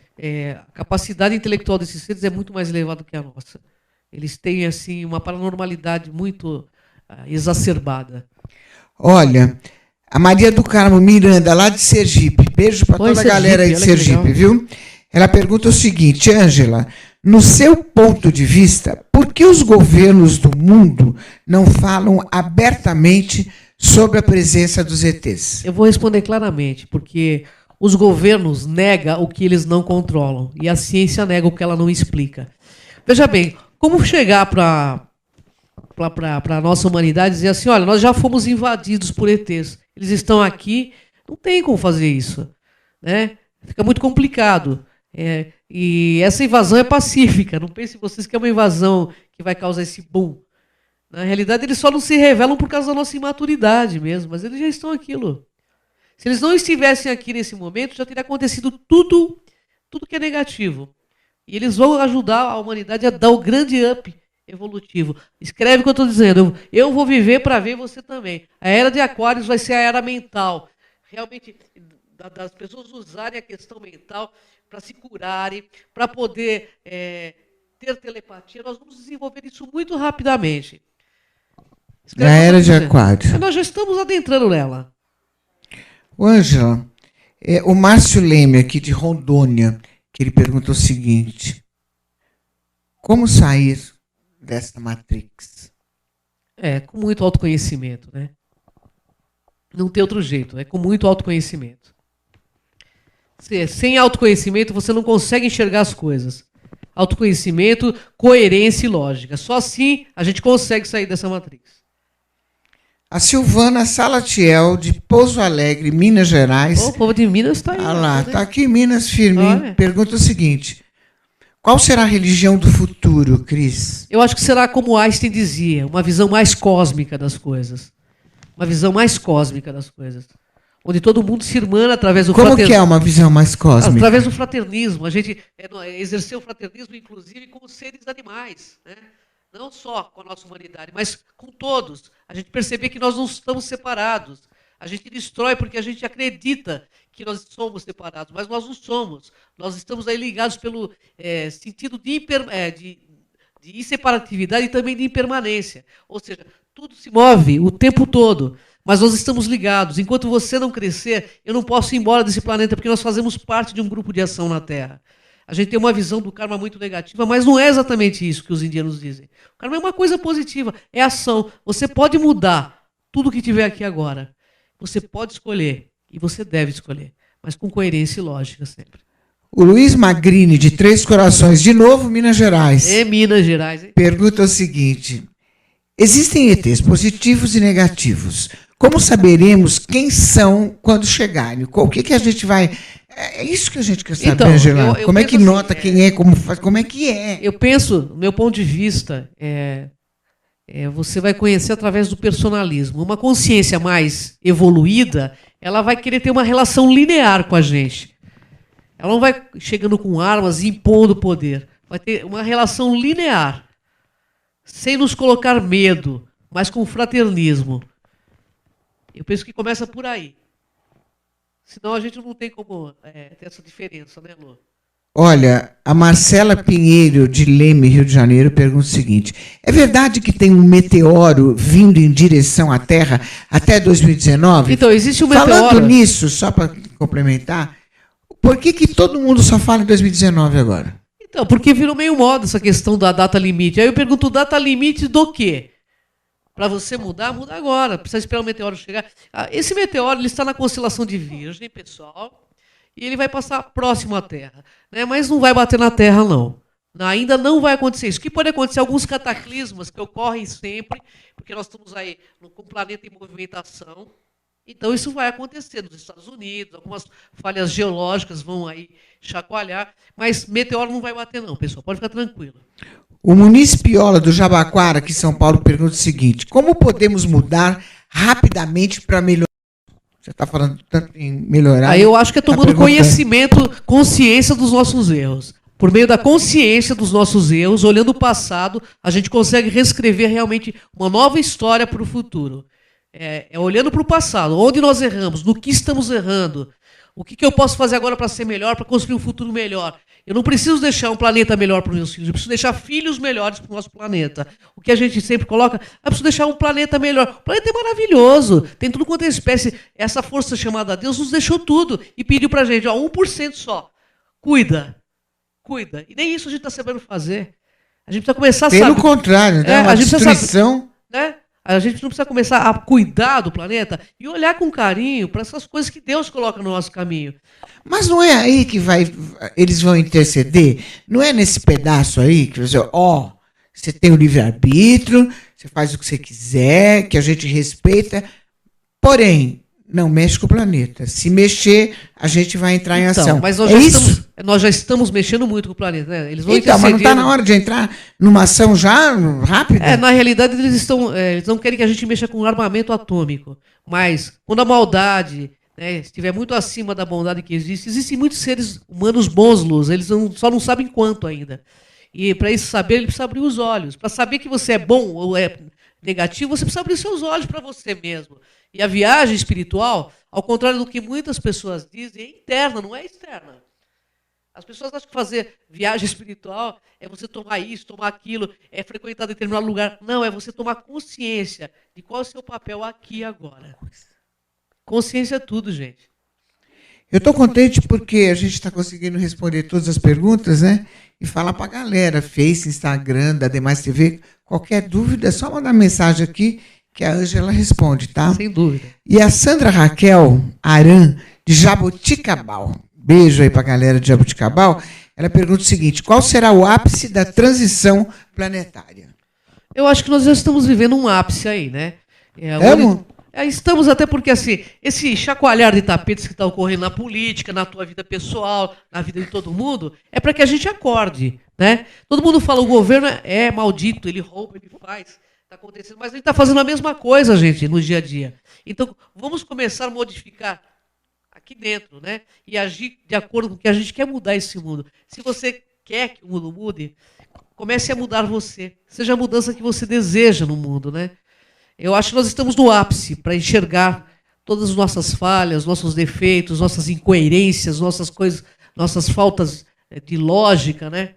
a capacidade intelectual desses seres é muito mais elevada que a nossa. Eles têm assim uma paranormalidade muito exacerbada. Olha, a Maria do Carmo Miranda, lá de Sergipe, beijo para toda a galera aí de Sergipe, viu? Ela pergunta o seguinte, Ângela, no seu ponto de vista, por que os governos do mundo não falam abertamente sobre a presença dos ETs? Eu vou responder claramente, porque os governos negam o que eles não controlam e a ciência nega o que ela não explica. Veja bem, como chegar para a nossa humanidade e dizer assim, olha, nós já fomos invadidos por ETs, eles estão aqui, não tem como fazer isso, né? Fica muito complicado. E essa invasão é pacífica, não pensem vocês que é uma invasão que vai causar esse boom. Na realidade, eles só não se revelam por causa da nossa imaturidade mesmo, mas eles já estão aquilo. Se eles não estivessem aqui nesse momento, já teria acontecido tudo que é negativo. E eles vão ajudar a humanidade a dar o grande up evolutivo. Escreve o que eu estou dizendo. Eu vou viver para ver você também. A era de Aquários vai ser a era mental. Realmente, das pessoas usarem a questão mental para se curarem, para poder ter telepatia. Nós vamos desenvolver isso muito rapidamente. A era de Aquário. Nós já estamos adentrando nela. Ângela, o Márcio Leme, aqui de Rondônia, que ele pergunta o seguinte: como sair desta Matrix? Com muito autoconhecimento, né? Não tem outro jeito, é com muito autoconhecimento. Sem autoconhecimento, você não consegue enxergar as coisas. Autoconhecimento, coerência e lógica. Só assim a gente consegue sair dessa Matrix. A Silvana Salatiel, de Pouso Alegre, Minas Gerais. O povo de Minas está aí. Ah lá, está aqui em Minas firme. Pergunta o seguinte: qual será a religião do futuro, Cris? Eu acho que será como Einstein dizia, uma visão mais cósmica das coisas. Uma visão mais cósmica das coisas. Onde todo mundo se irmana através do fraternismo. Como que é uma visão mais cósmica? Através do fraternismo. A gente exerceu o fraternismo, inclusive, com os seres animais, né? Não só com a nossa humanidade, mas com todos. A gente perceber que nós não estamos separados. A gente destrói porque a gente acredita que nós somos separados, mas nós não somos. Nós estamos aí ligados pelo sentido de inseparatividade e também de impermanência. Ou seja, tudo se move o tempo todo, mas nós estamos ligados. Enquanto você não crescer, eu não posso ir embora desse planeta, porque nós fazemos parte de um grupo de ação na Terra. A gente tem uma visão do karma muito negativa, mas não é exatamente isso que os indianos dizem. O karma é uma coisa positiva, é ação. Você pode mudar tudo que tiver aqui agora. Você pode escolher, e você deve escolher, mas com coerência e lógica sempre. O Luiz Magrini, de Três Corações, de novo, Minas Gerais. Minas Gerais, hein? Pergunta o seguinte: existem ETs positivos e negativos. Como saberemos quem são quando chegarem? O que a gente vai... É isso que a gente quer saber, então, Angela. Como é que nota quem é, como é que é? Eu penso, do meu ponto de vista, você vai conhecer através do personalismo. Uma consciência mais evoluída, ela vai querer ter uma relação linear com a gente. Ela não vai chegando com armas e impondo poder. Vai ter uma relação linear, sem nos colocar medo, mas com fraternismo. Eu penso que começa por aí. Senão a gente não tem como ter essa diferença, né, Lu? Olha, a Marcela Pinheiro, de Leme, Rio de Janeiro, pergunta o seguinte: é verdade que tem um meteoro vindo em direção à Terra até 2019? Então, existe um meteoro... Falando nisso, só para complementar, por que todo mundo só fala em 2019 agora? Então, porque virou meio moda essa questão da data limite. Aí eu pergunto, data limite do quê? Para você mudar, muda agora. Precisa esperar o meteoro chegar. Esse meteoro ele está na constelação de Virgem, pessoal, e ele vai passar próximo à Terra. Né? Mas não vai bater na Terra, não. Ainda não vai acontecer isso. O que pode acontecer? Alguns cataclismas que ocorrem sempre, porque nós estamos aí com o planeta em movimentação. Então, isso vai acontecer nos Estados Unidos, algumas falhas geológicas vão aí chacoalhar, mas meteoro não vai bater, não, pessoal. Pode ficar tranquilo. O Muniz Piola, do Jabaquara, aqui em São Paulo, pergunta o seguinte: como podemos mudar rapidamente para melhorar? Você está falando tanto em melhorar. Aí eu acho que é tomando conhecimento, consciência dos nossos erros. Por meio da consciência dos nossos erros, olhando o passado, a gente consegue reescrever realmente uma nova história para o futuro. Olhando para o passado, onde nós erramos, no que estamos errando, o que eu posso fazer agora para ser melhor, para construir um futuro melhor. Eu não preciso deixar um planeta melhor para os meus filhos, eu preciso deixar filhos melhores para o nosso planeta. O que a gente sempre coloca, eu preciso deixar um planeta melhor. O planeta é maravilhoso, tem tudo quanto é espécie. Essa força chamada Deus nos deixou tudo e pediu para a gente, 1% só. Cuida. E nem isso a gente está sabendo fazer. A gente precisa começar a saber. Pelo contrário, né? Uma destruição. Né? A gente não precisa começar a cuidar do planeta e olhar com carinho para essas coisas que Deus coloca no nosso caminho. Mas não é aí que eles vão interceder? Não é nesse pedaço aí que você tem o livre-arbítrio, você faz o que você quiser, que a gente respeita, porém, Não, mexe com o planeta. Se mexer, a gente vai entrar em ação. Mas nós já estamos mexendo muito com o planeta, né? Eles vão Então, mas não está na hora de entrar numa ação já rápida? Na realidade, eles não querem que a gente mexa com armamento atômico. Mas, quando a maldade, né, estiver muito acima da bondade que existe, existem muitos seres humanos bons, Luz, eles só não sabem quanto ainda. E para isso saber, ele precisa abrir os olhos. Para saber que você é bom ou é negativo, você precisa abrir seus olhos para você mesmo. E a viagem espiritual, ao contrário do que muitas pessoas dizem, é interna, não é externa. As pessoas acham que fazer viagem espiritual é você tomar isso, tomar aquilo, é frequentar determinado lugar. Não, é você tomar consciência de qual é o seu papel aqui e agora. Consciência é tudo, gente. Eu estou contente porque a gente está conseguindo responder todas as perguntas, né? E falar para a galera, Face, Instagram, da Demais TV, qualquer dúvida, é só mandar mensagem aqui que a Ângela responde, tá? Sem dúvida. E a Sandra Raquel Aran, de Jaboticabal, beijo aí para a galera de Jaboticabal, ela pergunta o seguinte: qual será o ápice da transição planetária? Eu acho que nós já estamos vivendo um ápice aí, né? Estamos até porque, assim, esse chacoalhar de tapetes que está ocorrendo na política, na tua vida pessoal, na vida de todo mundo, é para que a gente acorde, né? Todo mundo fala, o governo é maldito, ele rouba, ele faz, está acontecendo, mas ele está fazendo a mesma coisa, gente, no dia a dia. Então, vamos começar a modificar aqui dentro, né? E agir de acordo com o que a gente quer mudar esse mundo. Se você quer que o mundo mude, comece a mudar você. Seja a mudança que você deseja no mundo, né? Eu acho que nós estamos no ápice para enxergar todas as nossas falhas, nossos defeitos, nossas incoerências, nossas coisas, nossas faltas de lógica, né?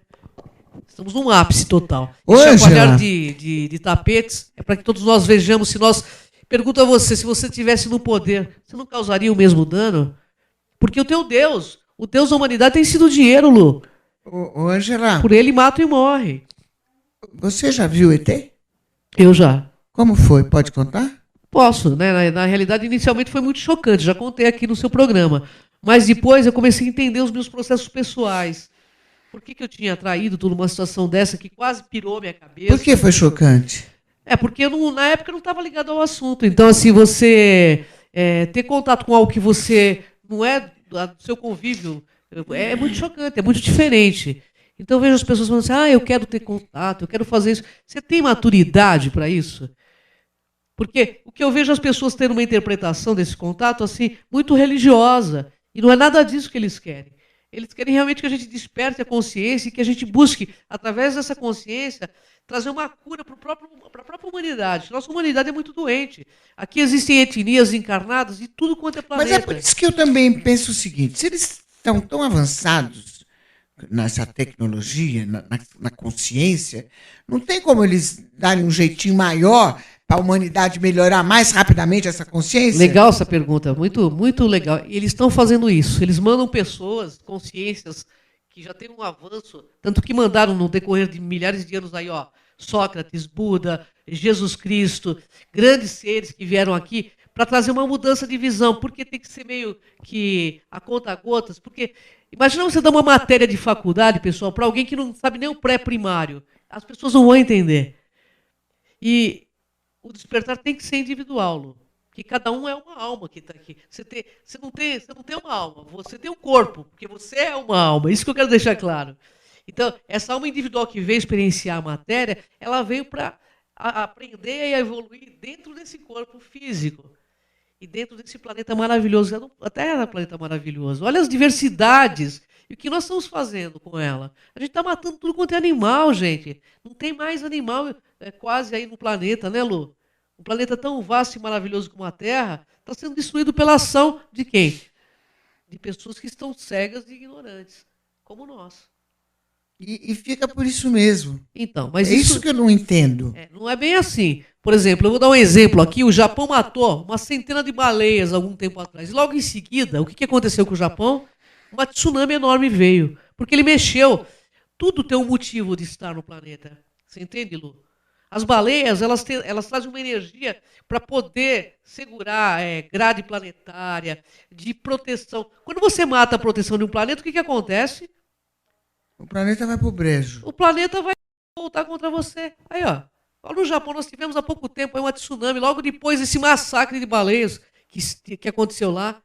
Estamos num ápice total. E chacoalhar de tapetes é para que todos nós vejamos se nós... Pergunto a você, se você estivesse no poder, você não causaria o mesmo dano? Porque o Deus da humanidade tem sido o dinheiro, Lu. Ô, Ângela. Por ele mata e morre. Você já viu ET? Eu já. Como foi? Pode contar? Posso, né? Na realidade, inicialmente foi muito chocante, já contei aqui no seu programa. Mas depois eu comecei a entender os meus processos pessoais. Por que eu tinha traído tudo numa situação dessa que quase pirou minha cabeça? Por que foi chocante? Porque na época eu não estava ligado ao assunto. Então, assim, você ter contato com algo que você não é do seu convívio é muito chocante, é muito diferente. Então, eu vejo as pessoas falando assim, eu quero ter contato, eu quero fazer isso. Você tem maturidade para isso? Porque o que eu vejo as pessoas tendo uma interpretação desse contato assim muito religiosa. E não é nada disso que eles querem. Eles querem realmente que a gente desperte a consciência e que a gente busque, através dessa consciência, trazer uma cura para a própria humanidade. Nossa humanidade é muito doente. Aqui existem etnias encarnadas e tudo quanto é planeta. Mas é por isso que eu também penso o seguinte, se eles estão tão avançados nessa tecnologia, na consciência, não tem como eles darem um jeitinho maior para a humanidade melhorar mais rapidamente essa consciência? Legal essa pergunta, muito, muito legal. E eles estão fazendo isso, eles mandam pessoas, consciências, que já têm um avanço, tanto que mandaram no decorrer de milhares de anos aí, Sócrates, Buda, Jesus Cristo, grandes seres que vieram aqui para trazer uma mudança de visão, porque tem que ser meio que a conta-gotas, porque imagina você dar uma matéria de faculdade, pessoal, para alguém que não sabe nem o pré-primário, as pessoas não vão entender. E o despertar tem que ser individual, Lu, que cada um é uma alma que está aqui. Você não tem uma alma, você tem um corpo, porque você é uma alma. Isso que eu quero deixar claro. Então, essa alma individual que veio experienciar a matéria, ela veio para aprender e evoluir dentro desse corpo físico e dentro desse planeta maravilhoso. A Terra é um planeta maravilhoso. Olha as diversidades e o que nós estamos fazendo com ela. A gente está matando tudo quanto é animal, gente. Não tem mais animal quase aí no planeta, né, Lu? Um planeta tão vasto e maravilhoso como a Terra está sendo destruído pela ação de quem? De pessoas que estão cegas e ignorantes, como nós. E fica por isso mesmo. Então, mas isso que eu não entendo. Não é bem assim. Por exemplo, eu vou dar um exemplo aqui. O Japão matou uma centena de baleias algum tempo atrás. Logo em seguida, o que aconteceu com o Japão? Uma tsunami enorme veio. Porque ele mexeu. Tudo tem um motivo de estar no planeta. Você entende, Lu? As baleias, elas trazem uma energia para poder segurar grade planetária, de proteção. Quando você mata a proteção de um planeta, o que acontece? O planeta vai para o brejo. O planeta vai voltar contra você. Aí, no Japão, nós tivemos há pouco tempo uma tsunami, logo depois desse massacre de baleias, que aconteceu lá,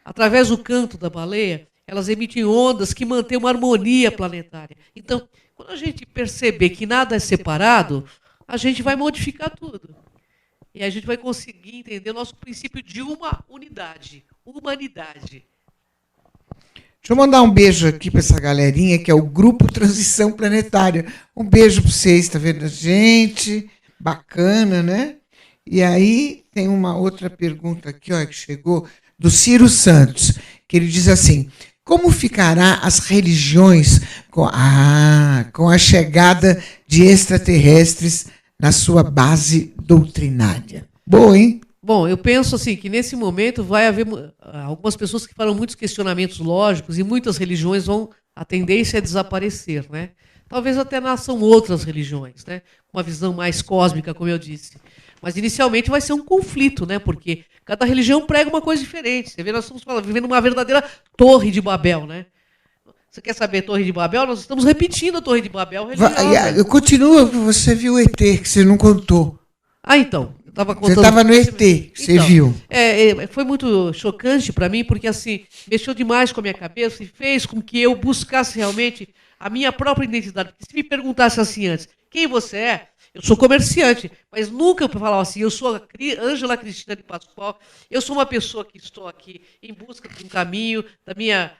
através do canto da baleia, elas emitem ondas que mantêm uma harmonia planetária. Então, quando a gente perceber que nada é separado, a gente vai modificar tudo. E a gente vai conseguir entender o nosso princípio de uma unidade, humanidade. Deixa eu mandar um beijo aqui para essa galerinha, que é o Grupo Transição Planetária. Um beijo para vocês, tá vendo? Gente, bacana, né? E aí tem uma outra pergunta aqui, ó, que chegou, do Ciro Santos, que ele diz assim: como ficará as religiões com a chegada de extraterrestres na sua base doutrinária? Boa, hein? Bom, eu penso assim que nesse momento vai haver algumas pessoas que farão muitos questionamentos lógicos e muitas religiões vão, a tendência é desaparecer, né? Talvez até nasçam outras religiões, né? Uma visão mais cósmica, como eu disse. Mas inicialmente vai ser um conflito, né? Porque cada religião prega uma coisa diferente. Você vê, nós estamos vivendo uma verdadeira Torre de Babel, né? Você quer saber Torre de Babel? Nós estamos repetindo a Torre de Babel religiosa. Eu continuo, você viu o ET, que você não contou. Então. Você estava no ET, você viu. Foi muito chocante para mim, porque assim, mexeu demais com a minha cabeça e fez com que eu buscasse realmente a minha própria identidade. Porque se me perguntasse assim antes, quem você é? Eu sou comerciante, mas nunca eu falava assim, eu sou a Ângela Cristina de Pascoal, eu sou uma pessoa que estou aqui em busca de um caminho, da minha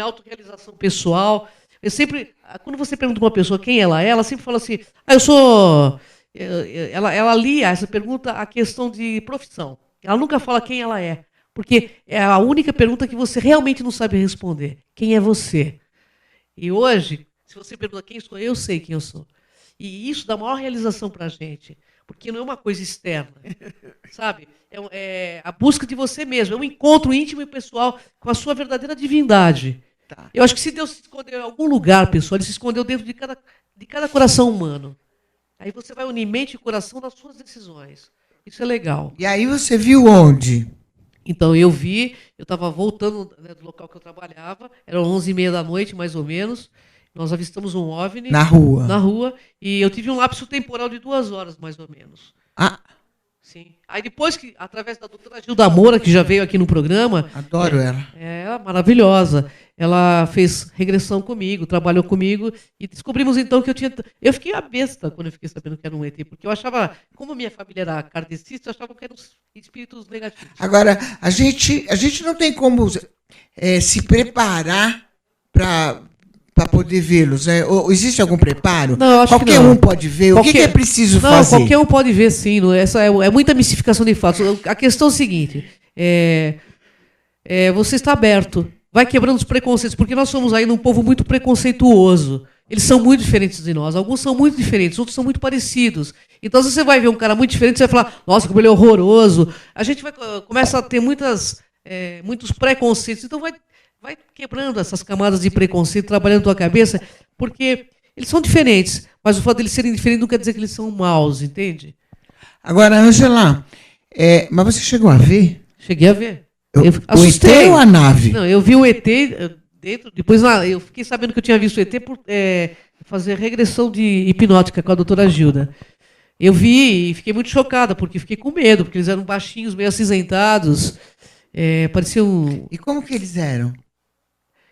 autorrealização pessoal. Eu sempre, quando você pergunta uma pessoa quem ela sempre fala assim, eu sou... Ela lia essa pergunta a questão de profissão. Ela nunca fala quem ela é, porque é a única pergunta que você realmente não sabe responder. Quem é você? E hoje, se você pergunta quem sou eu sei quem eu sou. E isso dá maior realização para a gente, porque não é uma coisa externa, sabe? É a busca de você mesmo, é um encontro íntimo e pessoal com a sua verdadeira divindade. Tá. Eu acho que se Deus se escondeu em algum lugar, pessoal, ele se escondeu dentro de cada coração humano. Aí você vai unir mente e coração nas suas decisões. Isso é legal. E aí você viu onde? Então, eu estava voltando, né, do local que eu trabalhava, eram 11h30 da noite, mais ou menos, nós avistamos um OVNI. Na rua? Na rua, e eu tive um lapso temporal de 2 horas, mais ou menos. Ah! Sim. Aí depois que, através da doutora Gilda Moura, que já veio aqui no programa... Adoro ela. É maravilhosa. Ela fez regressão comigo, trabalhou comigo, e descobrimos então que eu fiquei a besta quando eu fiquei sabendo que era um ET, porque eu achava, como a minha família era kardecista, eu achava que eram espíritos negativos. Agora, a gente não tem como se preparar para poder vê-los, né? Ou existe algum preparo? Não, acho qualquer que não. Um pode ver? O que é preciso fazer? Qualquer um pode ver, sim. Essa é muita mistificação de fatos. A questão é o seguinte, você está aberto, vai quebrando os preconceitos, porque nós somos ainda um povo muito preconceituoso. Eles são muito diferentes de nós. Alguns são muito diferentes, outros são muito parecidos. Então, se você vai ver um cara muito diferente, você vai falar, nossa, como ele é horroroso. A gente começa a ter muitos preconceitos. Então, vai quebrando essas camadas de preconceito, trabalhando na tua cabeça, porque eles são diferentes, mas o fato de eles serem diferentes não quer dizer que eles são maus, entende? Agora, Ângela, mas você chegou a ver? Cheguei a ver. O ET ou a nave? Não, eu vi o ET dentro, depois eu fiquei sabendo que eu tinha visto o ET por fazer regressão hipnótica com a doutora Gilda. Eu vi e fiquei muito chocada, porque fiquei com medo, porque eles eram baixinhos, meio acinzentados, pareciam... E como que eles eram?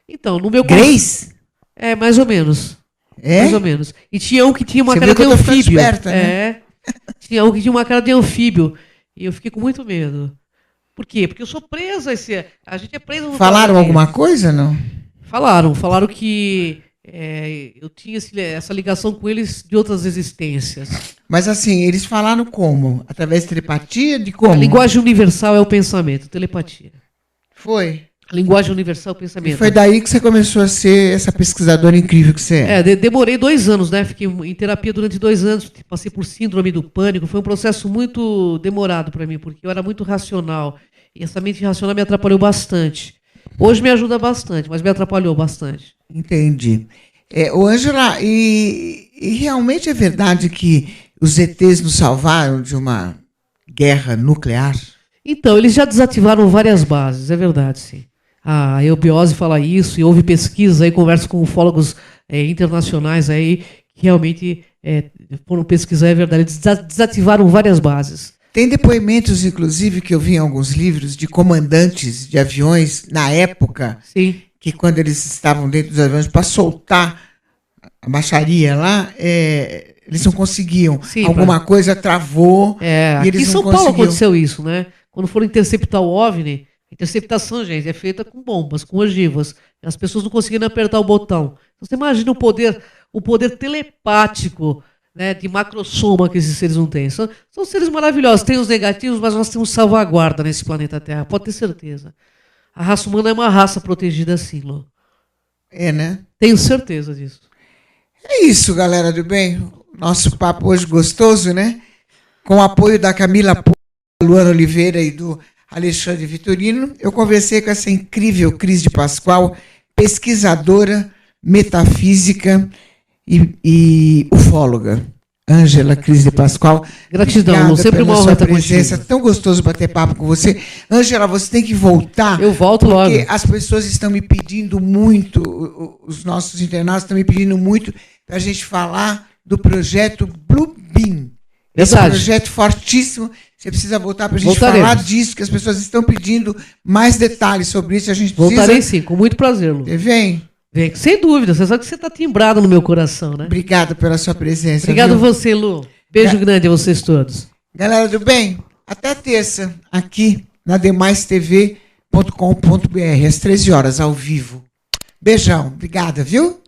Então, no meu Grace? Mais ou menos. É? Mais ou menos. E tinha um que tinha uma Você cara de anfíbio. Esperta, né? Tinha um que tinha uma cara de anfíbio. E eu fiquei com muito medo. Por quê? Porque eu sou presa. A gente é preso no Falaram alguma coisa, não? Falaram que eu tinha essa ligação com eles de outras existências. Mas assim, eles falaram como? Através de telepatia? De como? A linguagem universal é o pensamento, telepatia. Foi? A linguagem universal é o pensamento. E foi daí que você começou a ser essa pesquisadora incrível que você é. Demorei 2 anos, né? Fiquei em terapia durante 2 anos, passei por síndrome do pânico. Foi um processo muito demorado para mim, porque eu era muito racional. E essa mente racional me atrapalhou bastante. Hoje me ajuda bastante, mas me atrapalhou bastante. Entendi. Ângela, e realmente é verdade que os ETs nos salvaram de uma guerra nuclear? Então, eles já desativaram várias bases, é verdade, sim. A eubiose fala isso, e houve pesquisas aí, converso com ufólogos internacionais aí, que realmente foram pesquisar, é verdade. Eles desativaram várias bases. Tem depoimentos, inclusive, que eu vi em alguns livros de comandantes de aviões na época, Sim. que quando eles estavam dentro dos aviões para soltar a baixaria lá, eles não conseguiam. Sim, Alguma coisa travou e aqui eles em não São Paulo conseguiam. aconteceu isso, né? Quando foram interceptar o OVNI, a interceptação, gente, é feita com bombas, com ogivas. As pessoas não conseguiram apertar o botão. Então, você imagina o poder telepático, né, de macrosoma que esses seres não têm. São seres maravilhosos, tem os negativos, mas nós temos salvaguarda nesse planeta Terra, pode ter certeza. A raça humana é uma raça protegida assim, Lô. É, né? Tenho certeza disso. É isso, galera do bem. Nosso papo hoje gostoso, né? Com o apoio da Camila Pô, Luana Oliveira e do Alexandre Vitorino, eu conversei com essa incrível Cris de Pascoal, pesquisadora, metafísica e ufóloga. Ângela Cris de Pascoal. Gratidão, Lu, sempre uma honra estar presença. contigo. Tão gostoso bater papo com você. Ângela, você tem que voltar. Eu volto logo. Porque as pessoas estão me pedindo muito, os nossos internautas estão me pedindo muito para a gente falar do projeto Blue Beam. Esse projeto fortíssimo. Você precisa voltar para a gente falar disso, que as pessoas estão pedindo mais detalhes sobre isso. A gente precisa... Voltarei sim, com muito prazer, Lu. Você vem? Vem, sem dúvida. Você sabe que você está timbrado no meu coração, né? Obrigado pela sua presença. Obrigado a viu? você, Lu. Beijo grande a vocês todos. Galera do bem, até terça, aqui na demaistv.com.br, às 13 horas, ao vivo. Beijão. Obrigada, viu?